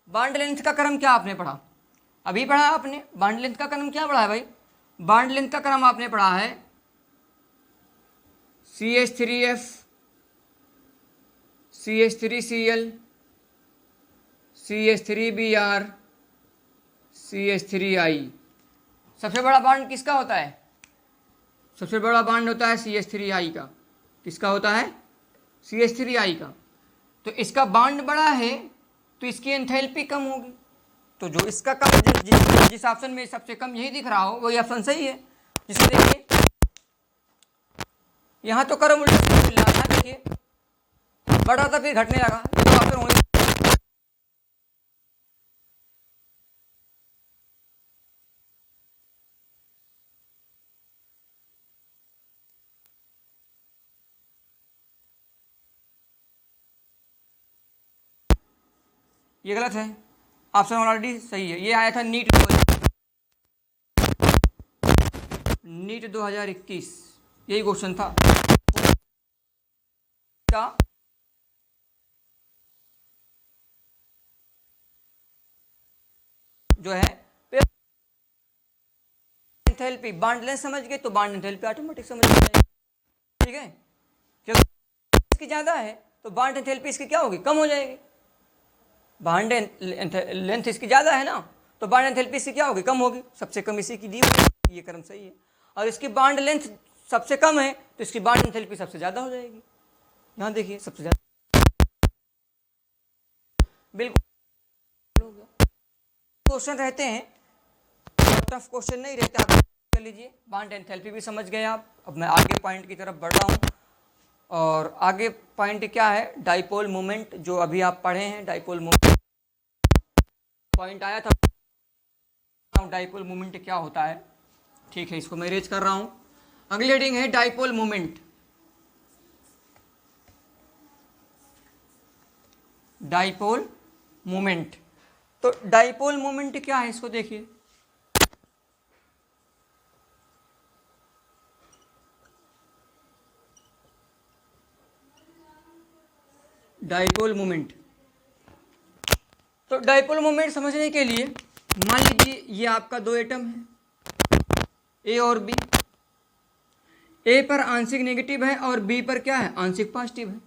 बॉन्ड लेंथ का क्रम क्या आपने पढ़ा? अभी पढ़ा आपने। बॉन्ड लेंथ का क्रम क्या पढ़ा है भाई? बॉन्ड लेंथ का क्रम आपने पढ़ा है CH3F, CH3Cl, CH3Br, CH3I। सबसे बड़ा बॉन्ड किसका होता है? सबसे बड़ा बॉन्ड होता है CH3I का। किसका होता है? CH3I का। तो इसका बॉन्ड बड़ा है तो इसकी एंथैल्पी कम होगी। तो जो इसका कम, जिस ऑप्शन में सबसे कम यही दिख रहा हो वही ऑप्शन सही है। जिसमें देखिए यहाँ तो क्रम उल्टा मिल रहा था, देखिए बढ़ा था फिर घटने लगा, तो ऑप्शन होंगे। ये गलत है, ऑप्शन ऑलरेडी सही है। ये आया था नीट 2021, यही क्वेश्चन था का। जो है एंथैल्पी, बॉन्ड लेंथ समझ गए तो बॉन्ड एंथैल्पी ऑटोमेटिक समझ जाएगी। ठीक है, क्योंकि इसकी ज़्यादा है तो बॉन्ड एंथैल्पी इसकी क्या होगी? कम हो जाएगी। बॉन्ड लेंथ इसकी ज़्यादा है ना, तो बॉन्ड एंथैल्पी इसकी क्या होगी? कम होगी। सबसे कम इसी की दी होगी, ये क्रम सही है। और इसकी बॉन्ड लेंथ सबसे कम है तो इसकी बॉन्ड एंथैल्पी सबसे ज़्यादा हो जाएगी। यहाँ देखिए सबसे ज़्यादा, बिल्कुल हो गया। क्वेश्चन रहते हैं, टफ क्वेश्चन नहीं रहते, आप कर लीजिए। बॉन्ड एंथैल्पी भी समझ गए आप। अब मैं आगे पॉइंट की तरफ बढ़ रहा हूँ, और आगे पॉइंट क्या है? डाइपोल मोमेंट, जो अभी आप पढ़े हैं। डाइपोल मोमेंट पॉइंट आया था, डाइपोल मोमेंट क्या होता है। ठीक है, इसको मैं रेज कर रहा हूँ। अगली हेडिंग है डाइपोल मोमेंट। डाइपोल मोमेंट, तो डाइपोल मोमेंट क्या है इसको देखिए। डाइपोल मोमेंट, तो डाइपोल मोमेंट समझने के लिए मान लीजिए ये आपका दो एटम है, ए और बी। ए पर आंशिक नेगेटिव है और बी पर क्या है? आंशिक पॉजिटिव है।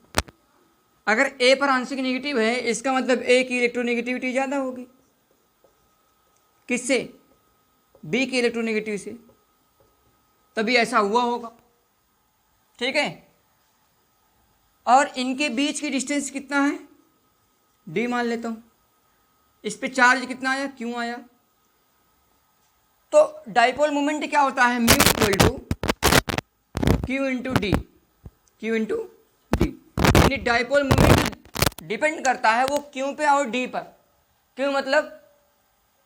अगर ए पर आंशिक नेगेटिव है, इसका मतलब ए की इलेक्ट्रोनेगेटिविटी ज़्यादा होगी। किससे? बी की इलेक्ट्रोनेगेटिव से। तभी ऐसा हुआ होगा। ठीक है, और इनके बीच की डिस्टेंस कितना है? डी मान लेता हूँ। इस पे चार्ज कितना आया? क्यों आया? तो डाइपोल मोमेंट क्या होता है? Mu equal to q into d. Q into d, यानी डाइपोल मोमेंट डिपेंड करता है वो क्यू पे और डी पर। क्यों मतलब,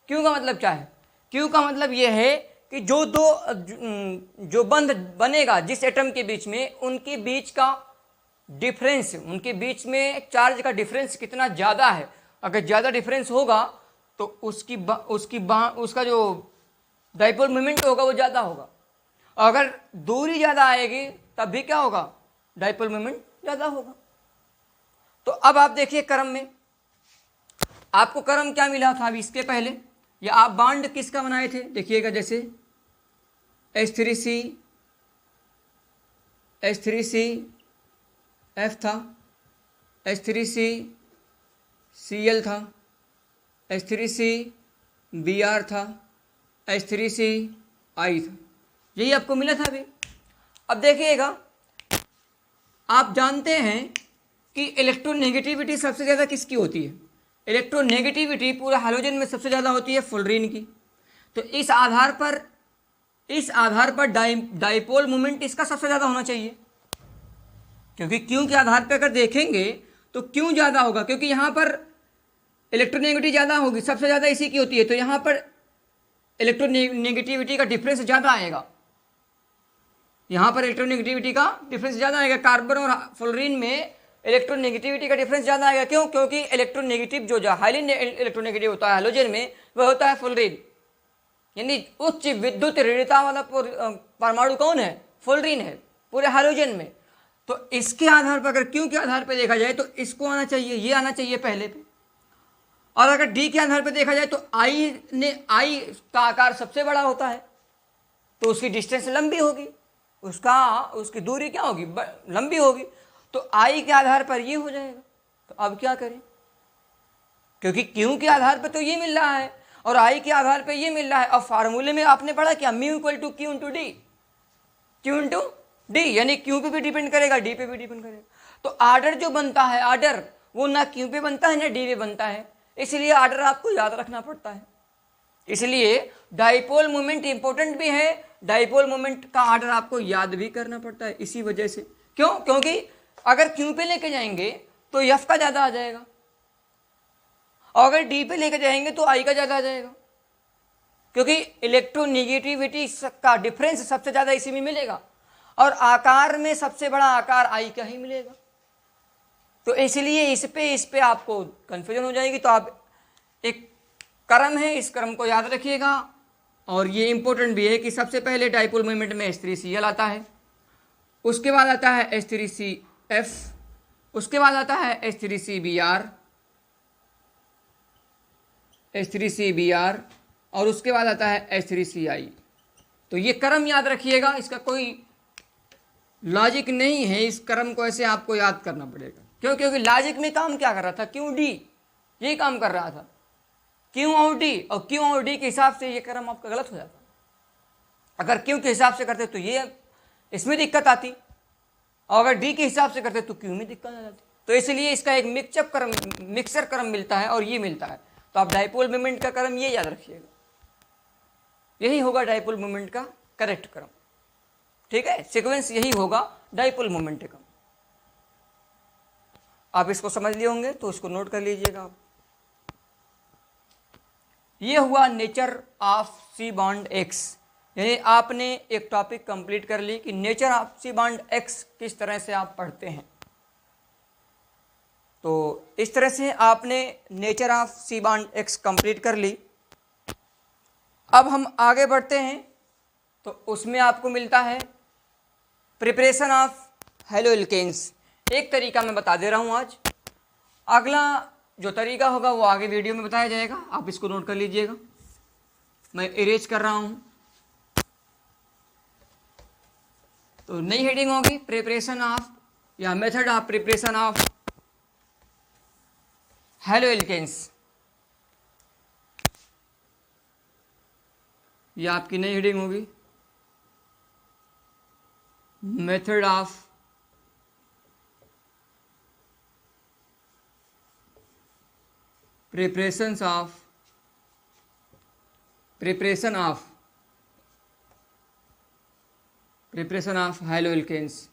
क्यू का मतलब क्या है? क्यू का मतलब ये है कि जो बंध बनेगा जिस एटम के बीच में, उनके बीच का डिफरेंस, उनके बीच में चार्ज का डिफरेंस कितना ज़्यादा है। अगर ज़्यादा डिफरेंस होगा तो उसका जो डाइपोल मोमेंट होगा वो ज़्यादा होगा। अगर दूरी ज़्यादा आएगी तब भी क्या होगा? डाइपोल मोमेंट ज़्यादा होगा। तो अब आप देखिए क्रम में, आपको क्रम क्या मिला था अभी इसके पहले? या आप बॉन्ड किसका बनाए थे, देखिएगा जैसे H3CF था, H3CCl था, H3CBr था, H3CI था, यही आपको मिला था अभी। अब देखिएगा, आप जानते हैं कि इलेक्ट्रोनेगेटिविटी सबसे ज़्यादा किसकी होती है? इलेक्ट्रोनेगेटिविटी पूरे हैलोजन में सबसे ज़्यादा होती है फ्लोरीन की। तो इस आधार पर डाइपोल मोमेंट इसका सबसे ज़्यादा होना चाहिए, क्योंकि क्यों के आधार पर अगर देखेंगे तो क्यों ज़्यादा होगा, क्योंकि यहाँ पर इलेक्ट्रोनेगेटिविटी ज़्यादा होगी, सबसे ज़्यादा इसी की होती है, तो यहाँ पर इलेक्ट्रोनेगेटिविटी का डिफरेंस ज़्यादा आएगा, यहाँ पर इलेक्ट्रोनेगेटिविटी का डिफरेंस ज़्यादा आएगा। कार्बन और फ्लोरीन में इलेक्ट्रोनेगेटिविटी का डिफरेंस ज़्यादा आएगा, क्यों? क्योंकि इलेक्ट्रोनेगेटिव जो हाईली इलेक्ट्रोनेगेटिव होता है हैलोजन में वह होता है फ्लोरीन, यानी उच्च विद्युत ऋणता वाला परमाणु कौन है? फ्लोरीन है पूरे हैलोजन में। तो इसके आधार पर अगर क्यों के आधार पर देखा जाए तो इसको आना चाहिए, ये आना चाहिए पहले पे। और अगर डी के आधार पर देखा जाए तो आई का आकार सबसे बड़ा होता है, तो उसकी डिस्टेंस लंबी होगी, उसकी दूरी क्या होगी? लंबी होगी। तो आई के आधार पर ये हो जाएगा। तो अब क्या करें, क्योंकि क्यू के आधार पर तो ये मिल रहा है और आई के आधार पर ये मिल रहा है। अब फार्मूले में आपने पढ़ा क्या? Mu equal to q into d, q into d, यानी क्यू पे भी डिपेंड करेगा, डी पे भी डिपेंड करेगा। तो आर्डर जो बनता है, आर्डर वो ना क्यू पे बनता है ना डी पे बनता है, इसलिए आर्डर आपको याद रखना पड़ता है। इसलिए डाइपोल मोमेंट इंपॉर्टेंट भी है, डाइपोल मोमेंट का आर्डर आपको याद भी करना पड़ता है इसी वजह से। क्यों? क्योंकि अगर क्यू पे लेके जाएंगे तो एफ का ज़्यादा आ जाएगा, और अगर डी पे लेके जाएंगे तो आई का ज़्यादा आ जाएगा, क्योंकि इलेक्ट्रोनेगेटिविटी का डिफरेंस सबसे ज़्यादा इसी में मिलेगा, और आकार में सबसे बड़ा आकार आई का ही मिलेगा। तो इसलिए इस पे आपको कन्फ्यूजन हो जाएगी। तो आप एक क्रम है, इस क्रम को याद रखिएगा, और ये इंपॉर्टेंट भी है कि सबसे पहले डाइपोल मोमेंट में H3Cl आता है, उसके बाद आता है H3CF, उसके बाद आता है H3CBr, और उसके बाद आता है H3Ci। तो ये क्रम याद रखिएगा, इसका कोई लॉजिक नहीं है, इस क्रम को ऐसे आपको याद करना पड़ेगा। क्यों? क्योंकि लॉजिक में काम क्या कर रहा था? क्यू डी, यही काम कर रहा था, क्यू और डी, और क्यू और डी के हिसाब से ये क्रम आपका गलत हो जाता। अगर क्यू के हिसाब से करते तो ये इसमें दिक्कत आती, और अगर डी के हिसाब से करते तो क्यू में दिक्कत आ जाती। तो इसलिए इसका एक मिक्सर क्रम मिलता है और ये मिलता है। तो आप डाइपोल मोमेंट का क्रम ये याद रखिएगा, यही होगा डाइपोल मोमेंट का करेक्ट क्रम। ठीक है, सीक्वेंस यही होगा डाइपोल मोमेंट का। आप इसको समझ लिए होंगे तो इसको नोट कर लीजिएगा आप। ये हुआ nature of C bond X, यानी आपने एक टॉपिक कंप्लीट कर ली कि nature of C bond X किस तरह से आप पढ़ते हैं। तो इस तरह से आपने nature of C bond X complete कर ली। अब हम आगे बढ़ते हैं, तो उसमें आपको मिलता है प्रिपरेशन ऑफ हेलो एल्केन्स। एक तरीका मैं बता दे रहा हूँ आज, अगला जो तरीका होगा वो आगे वीडियो में बताया जाएगा, आप इसको नोट कर लीजिएगा। मैं इरेज कर रहा हूँ, तो नई हेडिंग होगी प्रिपरेशन ऑफ या method of preparation of haloalkanes, ये आपकी नई हेडिंग होगी, method of preparation of haloalkanes.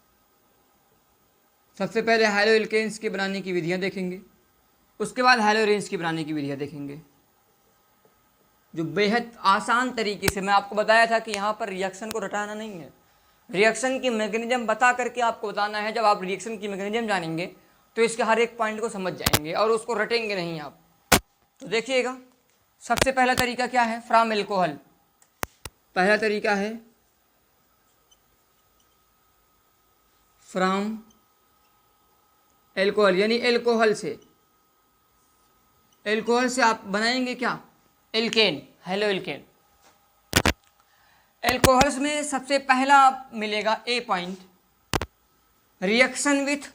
सबसे पहले हेलो एल्केन्स के बनाने की विधियां देखेंगे, उसके बाद हेलोरेन्स की बनाने की विधियां देखेंगे, जो बेहद आसान तरीके से। मैं आपको बताया था कि यहाँ पर रिएक्शन को रटाना नहीं है, रिएक्शन की मैकेनिज्म बता करके आपको बताना है। जब आप रिएक्शन की मैकेनिज्म जानेंगे तो इसके हर एक पॉइंट को समझ जाएंगे और उसको रटेंगे नहीं आप। तो देखिएगा, सबसे पहला तरीका क्या है? From alcohol. पहला तरीका है फ्रॉम एल्कोहल, यानी एल्कोहल से आप बनाएंगे क्या? एल्केन। Halo alkane. एल्कोहल्स में सबसे पहला मिलेगा a point, reaction with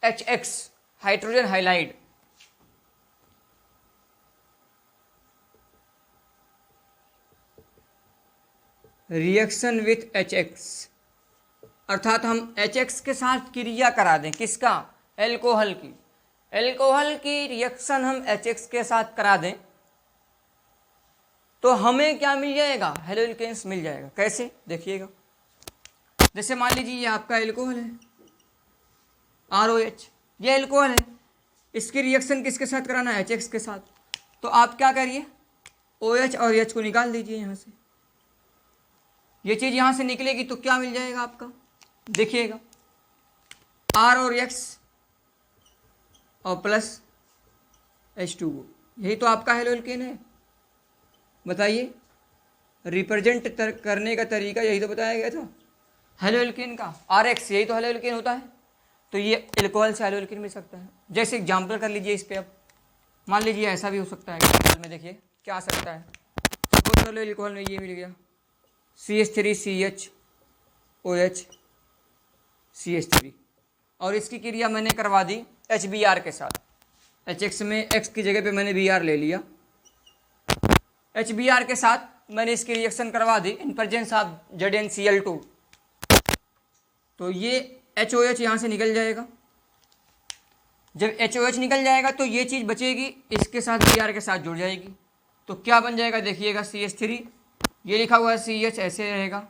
HX hydrogen halide. Reaction with HX अर्थात हम HX के साथ क्रिया करा दें, किसका? एल्कोहल की। एल्कोहल की रिएक्शन हम HX के साथ करा दें तो हमें क्या मिल जाएगा? हेलो एल्केन्स मिल जाएगा। कैसे? देखिएगा, जैसे मान लीजिए ये आपका एल्कोहल है ROH, ये एल्कोहल है, इसकी रिएक्शन किसके साथ कराना है? HX के साथ। तो आप क्या करिए, OH और H को निकाल दीजिए यहाँ से। ये चीज़ यहाँ से निकलेगी तो क्या मिल जाएगा आपका? देखिएगा, R और X और प्लस H2O, यही तो आपका हेलो एल्केन है। बताइए, रिप्रेजेंट करने का तरीका यही तो बताया गया था हेलो एल्केन का। RX यही तो हेलो एल्केन होता है, तो ये एल्कोहल से हेलो एल्केन मिल सकता है। जैसे एग्जांपल कर लीजिए इस पे, अब मान लीजिए ऐसा भी हो सकता है एग्जांपल में। देखिए क्या आ सकता है, सपोज हेलो एल्कोहल में ये मिल गया CH3CHOH CH3, और इसकी क्रिया मैंने करवा दी HBr के साथ। HX में X की जगह पे मैंने Br ले लिया, HBr के साथ मैंने इसकी रिएक्शन करवा दी इन प्रेजेंस ऑफ ZnCl2, तो ये HOH यहाँ से निकल जाएगा। जब HOH निकल जाएगा तो ये चीज़ बचेगी, इसके साथ Br के साथ जुड़ जाएगी, तो क्या बन जाएगा? देखिएगा CH3, ये लिखा हुआ है CH ऐसे रहेगा,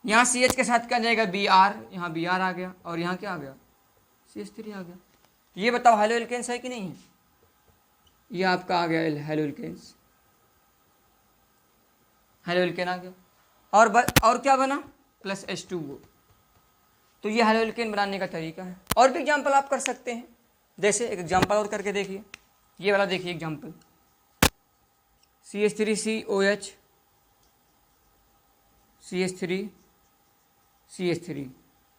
यहाँ CH के साथ क्या जाएगा? Br, यहाँ Br आ गया और यहाँ क्या आ गया? CH3 आ गया। ये बताओ हेलो एल्केन्स है कि नहीं है? ये आपका आ गया हेलो एल्केन्स, हेलो एल्केन आ गया। और क्या बना? Plus H2O। तो ये हेलो एल्केन बनाने का तरीका है। और भी एग्जांपल आप कर सकते हैं, जैसे एक एग्जांपल और करके देखिए, ये वाला देखिए एग्जांपल, CH3COH CH3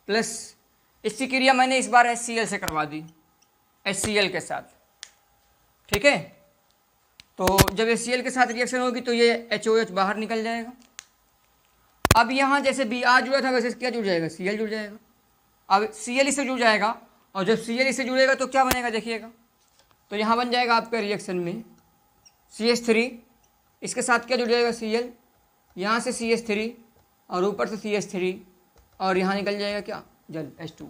प्लस इसकी क्रिया मैंने इस बार HCl से करवा दी, HCl के साथ। ठीक है, तो जब HCl के साथ रिएक्शन होगी तो ये HOH बाहर निकल जाएगा। अब यहाँ जैसे Br जुड़ा था वैसे क्या जुड़ जाएगा? Cl जुड़ जाएगा। अब Cl इससे जुड़ जाएगा, और जब Cl इससे जुड़ेगा तो क्या बनेगा? देखिएगा, तो यहाँ बन जाएगा आपका रिएक्शन में CH3, इसके साथ क्या जुड़ जाएगा? Cl, यहाँ से CH3 और ऊपर से CH3, और यहाँ निकल जाएगा क्या? जल H2O।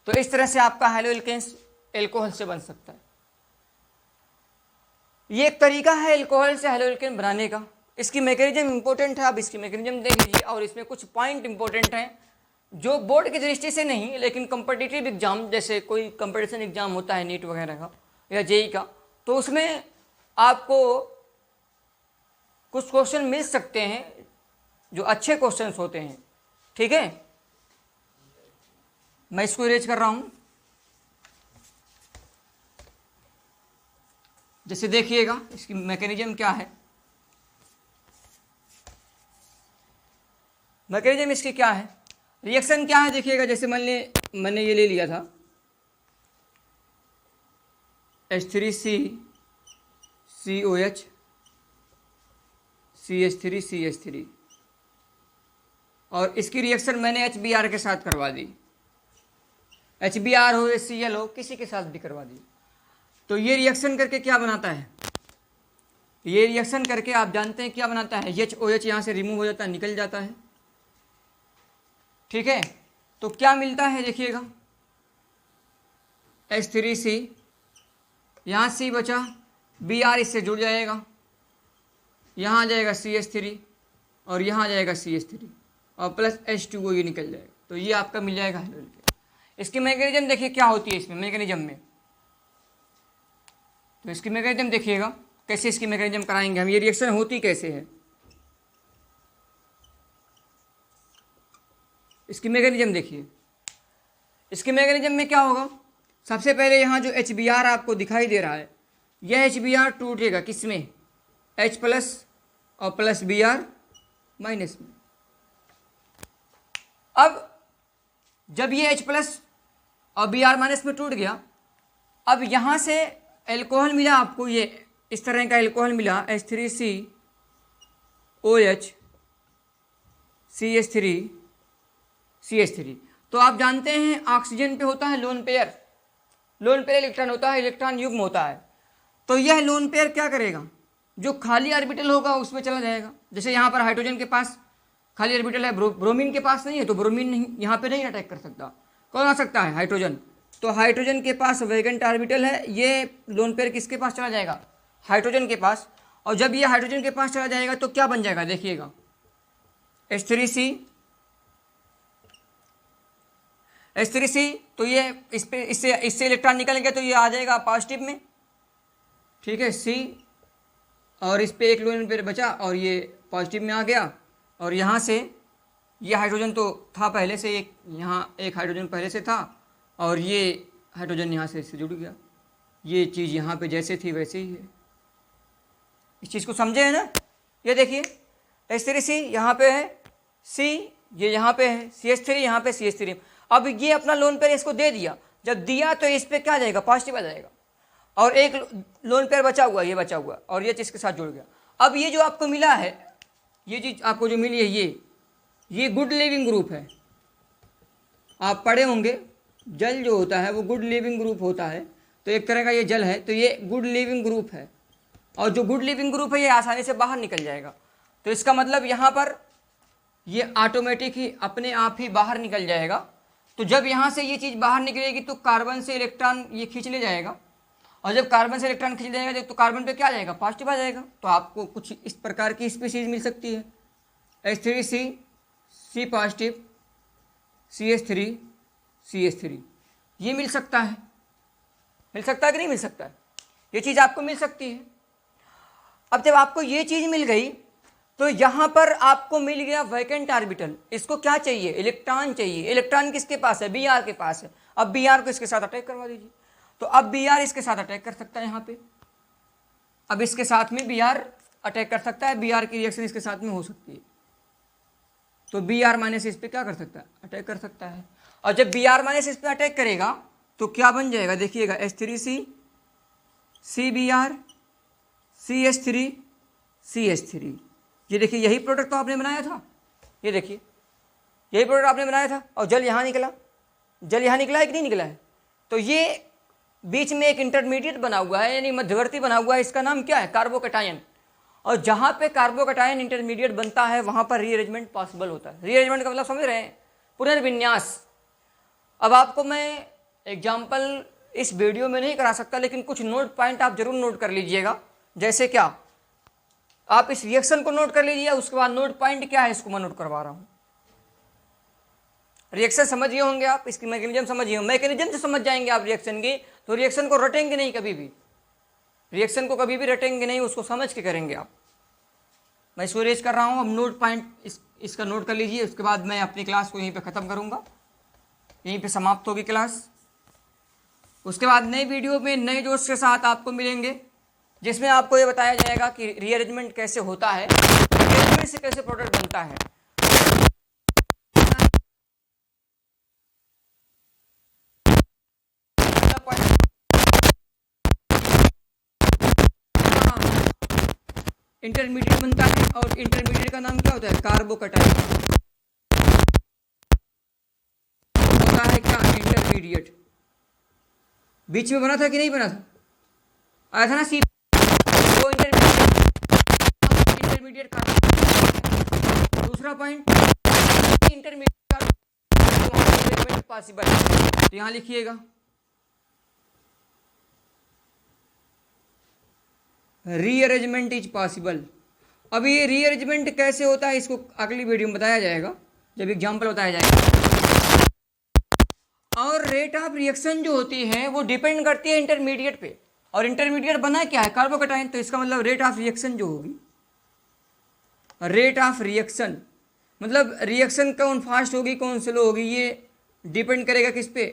तो इस तरह से आपका हेलो एल्केन्स एल्कोहल से बन सकता है। ये एक तरीका है एल्कोहल से हेलो एल्केन बनाने का। इसकी मैकेनिज्म इंपॉर्टेंट है, आप इसकी मैकेनिज्म देख लीजिए, और इसमें कुछ पॉइंट इंपॉर्टेंट हैं जो बोर्ड की दृष्टि से नहीं, लेकिन कम्पिटिटिव एग्जाम, जैसे कोई कंपटीशन एग्जाम होता है नीट वगैरह का या जेई का, तो उसमें आपको कुछ क्वेश्चन मिल सकते हैं जो अच्छे क्वेश्चंस होते हैं। ठीक है, मैं इसको इरेज कर रहा हूं। जैसे देखिएगा इसकी मैकेनिज्म क्या है, मैकेनिज्म इसकी क्या है, रिएक्शन क्या है। देखिएगा, जैसे मैंने ये ले लिया था H3CCOH CH3CH3, और इसकी रिएक्शन मैंने HBr के साथ करवा दी, HBr हो HCl हो, किसी के साथ भी करवा दी। तो ये रिएक्शन करके क्या बनाता है? ये रिएक्शन करके आप जानते हैं क्या बनाता है? HOH यहाँ से रिमूव हो जाता है, निकल जाता है। ठीक है, तो क्या मिलता है? देखिएगा, H3C, यहाँ C बचा, Br इससे जुड़ जाएगा, यहाँ आ जाएगा CH3 और यहाँ आ जाएगा CH3 और प्लस H2O, ये निकल जाएगा। तो ये आपका मिल जाएगा हेलो एल्केन। इसकी मैकेनिज्म देखिए क्या होती है इसमें मैकेनिज्म में, तो इसकी मैकेनिज्म देखिएगा कैसे इसकी मैकेनिज्म कराएंगे हम, ये रिएक्शन होती कैसे है। इसकी मैकेनिज्म देखिए, इसकी मैकेनिज्म में क्या होगा? सबसे पहले यहाँ जो HBr आपको दिखाई दे रहा है, यह HBr टूटेगा किसमें? H प्लस और प्लस Br माइनस में। अब जब ये H प्लस और Br माइनस में टूट गया, अब यहाँ से एल्कोहल मिला आपको, ये इस तरह का एल्कोहल मिला OH CH3 तो आप जानते हैं ऑक्सीजन पे होता है लोन पेयर इलेक्ट्रॉन होता है, इलेक्ट्रॉन युग्म होता है। तो यह लोन पेयर क्या करेगा, जो खाली ऑर्बिटल होगा उसमें चला जाएगा। जैसे यहाँ पर हाइड्रोजन के पास खाली ऑर्बिटल है, ब्रोमीन के पास नहीं है, तो ब्रोमीन नहीं यहाँ पे नहीं अटैक कर सकता। कौन आ सकता है, हाइड्रोजन। तो हाइड्रोजन के पास वैकेंट ऑर्बिटल है, ये लोन पेयर किसके पास चला जाएगा, हाइड्रोजन के पास। और जब ये हाइड्रोजन के पास चला जाएगा तो क्या बन जाएगा, देखिएगा H3C तो ये इससे इलेक्ट्रॉन निकलेंगे तो ये आ जाएगा पॉजिटिव में, ठीक है, C और इस पे एक लोन पेयर बचा और ये पॉजिटिव में आ गया। और यहाँ से ये हाइड्रोजन तो था पहले से, यहाँ एक हाइड्रोजन पहले से था और ये हाइड्रोजन यहाँ से इससे जुड़ गया। ये चीज़ यहाँ पे जैसे थी वैसे ही है। इस चीज़ को समझे है ना। ये देखिए H3C यहाँ पे है, C ये यहाँ पे है, CH3 यहाँ पे CH3। अब ये अपना लोन पेयर इसको दे दिया, जब दिया तो इस पे क्या जाएगा, पॉजिटिव आ जाएगा। और एक लोन पेयर बचा हुआ, ये बचा हुआ और ये चीज़ के साथ जुड़ गया। अब ये जो आपको मिला है, ये चीज़ आपको जो मिली है, ये गुड लिविंग ग्रुप है। आप पढ़े होंगे जल जो होता है वो गुड लिविंग ग्रुप होता है, तो एक तरह का ये जल है, तो ये गुड लिविंग ग्रुप है। और जो गुड लिविंग ग्रुप है ये आसानी से बाहर निकल जाएगा। तो इसका मतलब यहाँ पर ये ऑटोमेटिक ही अपने आप ही बाहर निकल जाएगा। तो जब यहाँ से ये चीज़ बाहर निकलेगी तो कार्बन से इलेक्ट्रॉन ये खींच ले जाएगा, और जब कार्बन से इलेक्ट्रॉन खींच जाएगा तो कार्बन पे क्या आ जाएगा, पॉजिटिव आ जाएगा। तो आपको कुछ इस प्रकार की स्पीशीज मिल सकती है, H3C C positive CH3 CH3, ये मिल सकता है कि नहीं मिल सकता है, ये चीज़ आपको मिल सकती है। अब जब आपको ये चीज़ मिल गई तो यहाँ पर आपको मिल गया वैकेंट ऑर्बिटल। इसको क्या चाहिए, इलेक्ट्रॉन चाहिए। इलेक्ट्रॉन किसके पास है, Br के पास है। अब Br को इसके साथ अटैक करवा दीजिए, तो अब Br इसके साथ अटैक कर सकता है यहाँ पे। अब इसके साथ में Br अटैक कर सकता है, Br की रिएक्शन इसके साथ में हो सकती है। तो Br माइनस इस पर क्या कर सकता है, अटैक कर सकता है। और जब Br माइनस इस पर अटैक करेगा तो क्या बन जाएगा, देखिएगा H3C CBr CH3 CH3। ये देखिए यही प्रोडक्ट तो आपने बनाया था, ये देखिए यही प्रोडक्ट आपने बनाया था। और जल यहाँ निकला है कि नहीं निकला है। तो ये बीच में एक इंटरमीडिएट बना हुआ है, यानी मध्यवर्ती बना हुआ है, इसका नाम क्या है, कार्बोकैटायन। और जहाँ पे कार्बोकैटायन इंटरमीडिएट बनता है वहाँ पर रीअरेंजमेंट पॉसिबल होता है। रीअरेंजमेंट का मतलब समझ रहे हैं, पुनर्विन्यास। अब आपको मैं एग्जाम्पल इस वीडियो में नहीं करा सकता, लेकिन कुछ नोट पॉइंट आप जरूर नोट कर लीजिएगा। जैसे क्या, आप इस रिएक्शन को नोट कर लीजिए, उसके बाद नोट पॉइंट क्या है इसको मैं नोट करवा रहा हूँ। रिएक्शन समझिए होंगे आप, इसकी मैकेनिज्म समझिए, मैकेनिज्म से समझ जाएंगे आप रिएक्शन की, तो रिएक्शन को रटेंगे नहीं कभी भी, रिएक्शन को कभी भी रटेंगे नहीं, उसको समझ के करेंगे आप। मैं इसको रेज कर रहा हूँ, अब नोट पॉइंट इसका नोट कर लीजिए। उसके बाद मैं अपनी क्लास को यहीं पे ख़त्म करूँगा, यहीं पे समाप्त होगी क्लास। उसके बाद नए वीडियो में नए जोश के साथ आपको मिलेंगे, जिसमें आपको ये बताया जाएगा कि रीअरेंजमेंट कैसे होता है, रीअरेंजमेंट से कैसे प्रोडक्ट बनता है। इंटरमीडिएट बनता है, और इंटरमीडिएट का नाम क्या होता है, कार्बोकैटायन होता है। क्या, इंटरमीडिएट बीच में बना था कि नहीं बना था, आया था ना सी, वो इंटरमीडिएट कार्बन। दूसरा पॉइंट, इंटरमीडिएट पॉसिबल, तो यहाँ लिखिएगा रीअरेंजमेंट इज पॉसिबल। अब ये रीअरेंजमेंट कैसे होता है इसको अगली वीडियो में बताया जाएगा, जब एग्जांपल बताया जाएगा। और रेट ऑफ रिएक्शन जो होती है वो डिपेंड करती है इंटरमीडिएट पे, और इंटरमीडिएट बना क्या है, कार्बोकैटायन। तो इसका मतलब रेट ऑफ रिएक्शन जो होगी, रेट ऑफ रिएक्शन मतलब रिएक्शन कौन फास्ट होगी कौन स्लो होगी, ये डिपेंड करेगा किस पे,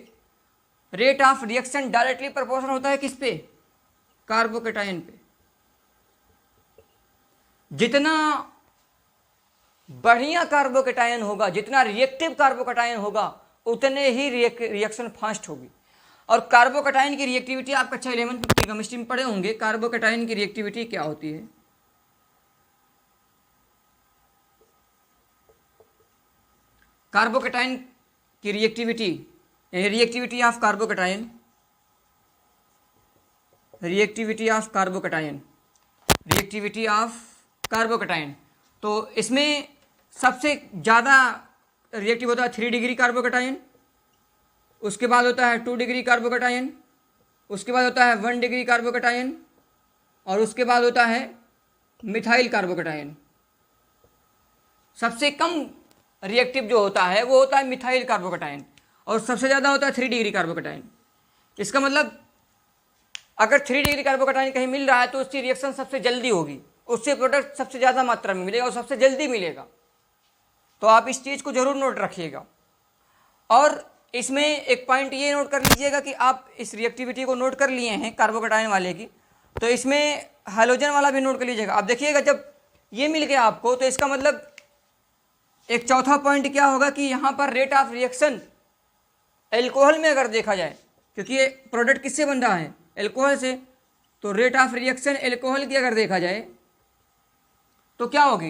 rate of reaction directly proportional होता है किस पे, कार्बोकैटायन पे। जितना बढ़िया कार्बोकैटायन होगा, जितना रिएक्टिव कार्बोकैटायन होगा, उतने ही रिएक्शन फास्ट होगी। और कार्बोकैटायन की रिएक्टिविटी आप कक्षा 11 की केमिस्ट्री में पढ़े होंगे। कार्बोकैटायन की रिएक्टिविटी क्या होती है, कार्बोकेटाइन की reactivity, reactivity of carbocation, reactivity of carbocation, reactivity of carbocation. तो इसमें सबसे ज़्यादा रिएक्टिव होता है 3 डिग्री कार्बोकेटाइन, उसके बाद होता है 2 डिग्री कार्बोकेटाइन, उसके बाद होता है 1 डिग्री कार्बोकेटाइन, और उसके बाद होता है मिथाइल कार्बोकेटाइन। सबसे कम रिएक्टिव जो होता है वो होता है मिथाइल कार्बोकेटाइन, और सबसे ज़्यादा होता है 3 डिग्री कार्बोकेटाइन। इसका मतलब अगर 3 डिग्री कार्बोकेटाइन कहीं मिल रहा है तो उसकी रिएक्शन सबसे जल्दी होगी, उससे प्रोडक्ट सबसे ज़्यादा मात्रा में मिलेगा और सबसे जल्दी मिलेगा। तो आप इस चीज़ को ज़रूर नोट रखिएगा। और इसमें एक पॉइंट ये नोट कर लीजिएगा कि आप इस रिएक्टिविटी को नोट कर लिए हैं कार्बोकेटाइन वाले की, तो इसमें हाइड्रोजन वाला भी नोट कर लीजिएगा। आप देखिएगा जब ये मिल गया आपको तो इसका मतलब एक चौथा पॉइंट क्या होगा कि यहाँ पर रेट ऑफ रिएक्शन एल्कोहल में अगर देखा जाए, क्योंकि ये प्रोडक्ट किससे बन रहा है, एल्कोहल से, तो रेट ऑफ रिएक्शन एल्कोहल की अगर देखा जाए तो क्या होगी,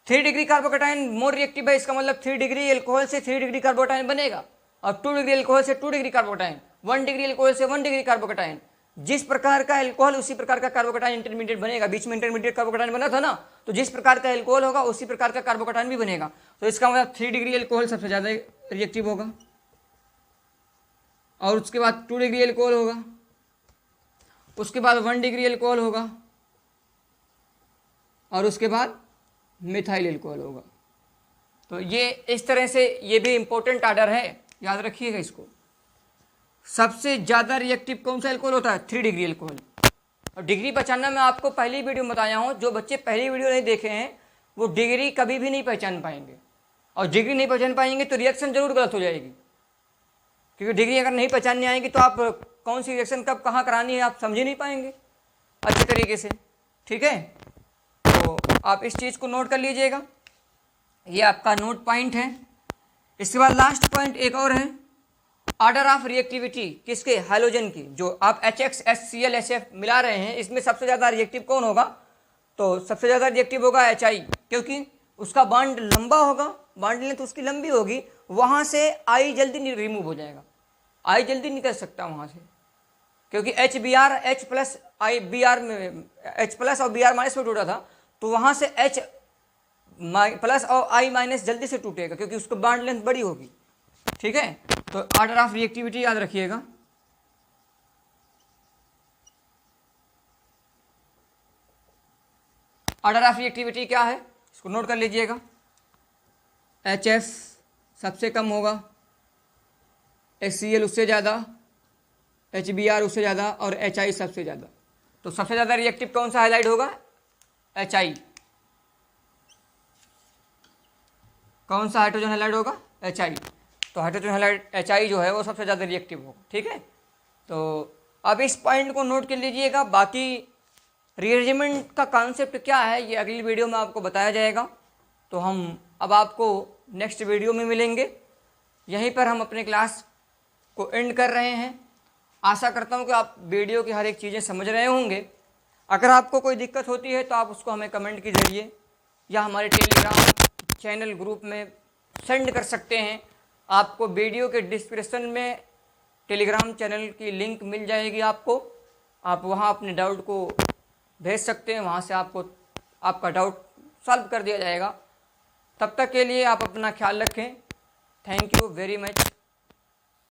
3 डिग्री कार्बोकेटाइन मोर रिएक्टिव है, इसका मतलब 3 डिग्री एल्कोहल से 3 डिग्री कार्बोकेटाइन बनेगा, और 2 डिग्री एल्कोहल से 2 डिग्री कार्बोकेटाइन, 1 डिग्री एल्कोहल से 1 डिग्री कार्बोकेटाइन। जिस प्रकार का एल्कोहल उसी प्रकार का कार्बोकेटाइन इंटरमीडिएट बनेगा। बीच में इंटरमीडिएट कार्बोकेटाइन बना था ना, तो जिस प्रकार का एल्कोहल होगा उसी प्रकार का कार्बोकेटाइन भी बनेगा। तो इसका मतलब 3 डिग्री एल्कोहल सबसे ज़्यादा रिएक्टिव होगा, और उसके बाद 2 डिग्री एल्कोहल होगा, उसके बाद 1 डिग्री एल्कोहल होगा, और उसके बाद मिथाइल एल्कोहल होगा। तो ये इस तरह से ये भी इंपॉर्टेंट ऑर्डर है, याद रखिएगा इसको। सबसे ज़्यादा रिएक्टिव कौन सा एल्कोहल होता है, 3 डिग्री एल्कोहल। और डिग्री पहचानना मैं आपको पहली वीडियो में बताया हूँ, जो बच्चे पहली वीडियो नहीं देखे हैं वो डिग्री कभी भी नहीं पहचान पाएंगे, और डिग्री नहीं पहचान पाएंगे तो रिएक्शन जरूर गलत हो जाएगी, क्योंकि डिग्री अगर नहीं पहचानने आएगी तो आप कौन सी रिएक्शन कब कहाँ करानी है आप समझ ही नहीं पाएंगे अच्छे तरीके से। ठीक है, तो आप इस चीज़ को नोट कर लीजिएगा, ये आपका नोट पॉइंट है। इसके बाद लास्ट पॉइंट एक और है, ऑर्डर ऑफ रिएक्टिविटी किसके, हाइड्रोजन की। जो आप HX HCl HF मिला रहे हैं इसमें सबसे ज़्यादा रिएक्टिव कौन होगा, तो सबसे ज़्यादा रिएक्टिव होगा HI, क्योंकि उसका बॉन्ड लंबा होगा, बॉन्ड लेंथ उसकी लंबी होगी, वहाँ से I जल्दी रिमूव हो जाएगा, I जल्दी निकल सकता वहाँ से, क्योंकि HBr H plus I Br में H प्लस और Br माइनस में टूटा था, तो वहाँ से H प्लस और I माइनस जल्दी से टूटेगा क्योंकि उसको बॉन्ड लेंथ बड़ी होगी। ठीक है, तो ऑर्डर ऑफ रिएक्टिविटी याद रखिएगा। ऑर्डर ऑफ रिएक्टिविटी क्या है इसको नोट कर लीजिएगा। HF सबसे कम होगा, HCl उससे ज़्यादा, HBr उससे ज़्यादा, और HI सबसे ज़्यादा। तो सबसे ज़्यादा रिएक्टिव कौन सा हाईलाइट होगा, HI। कौन सा हाइड्रोजन हाईलाइट होगा, HI। तो हाइड्रोजन हाईलाइट HI जो है वो सबसे ज़्यादा रिएक्टिव होगा। ठीक है, तो अब इस पॉइंट को नोट कर लीजिएगा। बाकी रीअरेंजमेंट का कॉन्सेप्ट क्या है ये अगली वीडियो में आपको बताया जाएगा। तो हम अब आपको नेक्स्ट वीडियो में मिलेंगे। यहीं पर हम अपने क्लास को एंड कर रहे हैं। आशा करता हूँ कि आप वीडियो की हर एक चीज़ें समझ रहे होंगे। अगर आपको कोई दिक्कत होती है तो आप उसको हमें कमेंट के जरिए या हमारे टेलीग्राम चैनल ग्रुप में सेंड कर सकते हैं। आपको वीडियो के डिस्क्रिप्शन में टेलीग्राम चैनल की लिंक मिल जाएगी आपको, आप वहाँ अपने डाउट को भेज सकते हैं, वहाँ से आपको आपका डाउट सॉल्व कर दिया जाएगा। तब तक के लिए आप अपना ख्याल रखें। Thank you very much.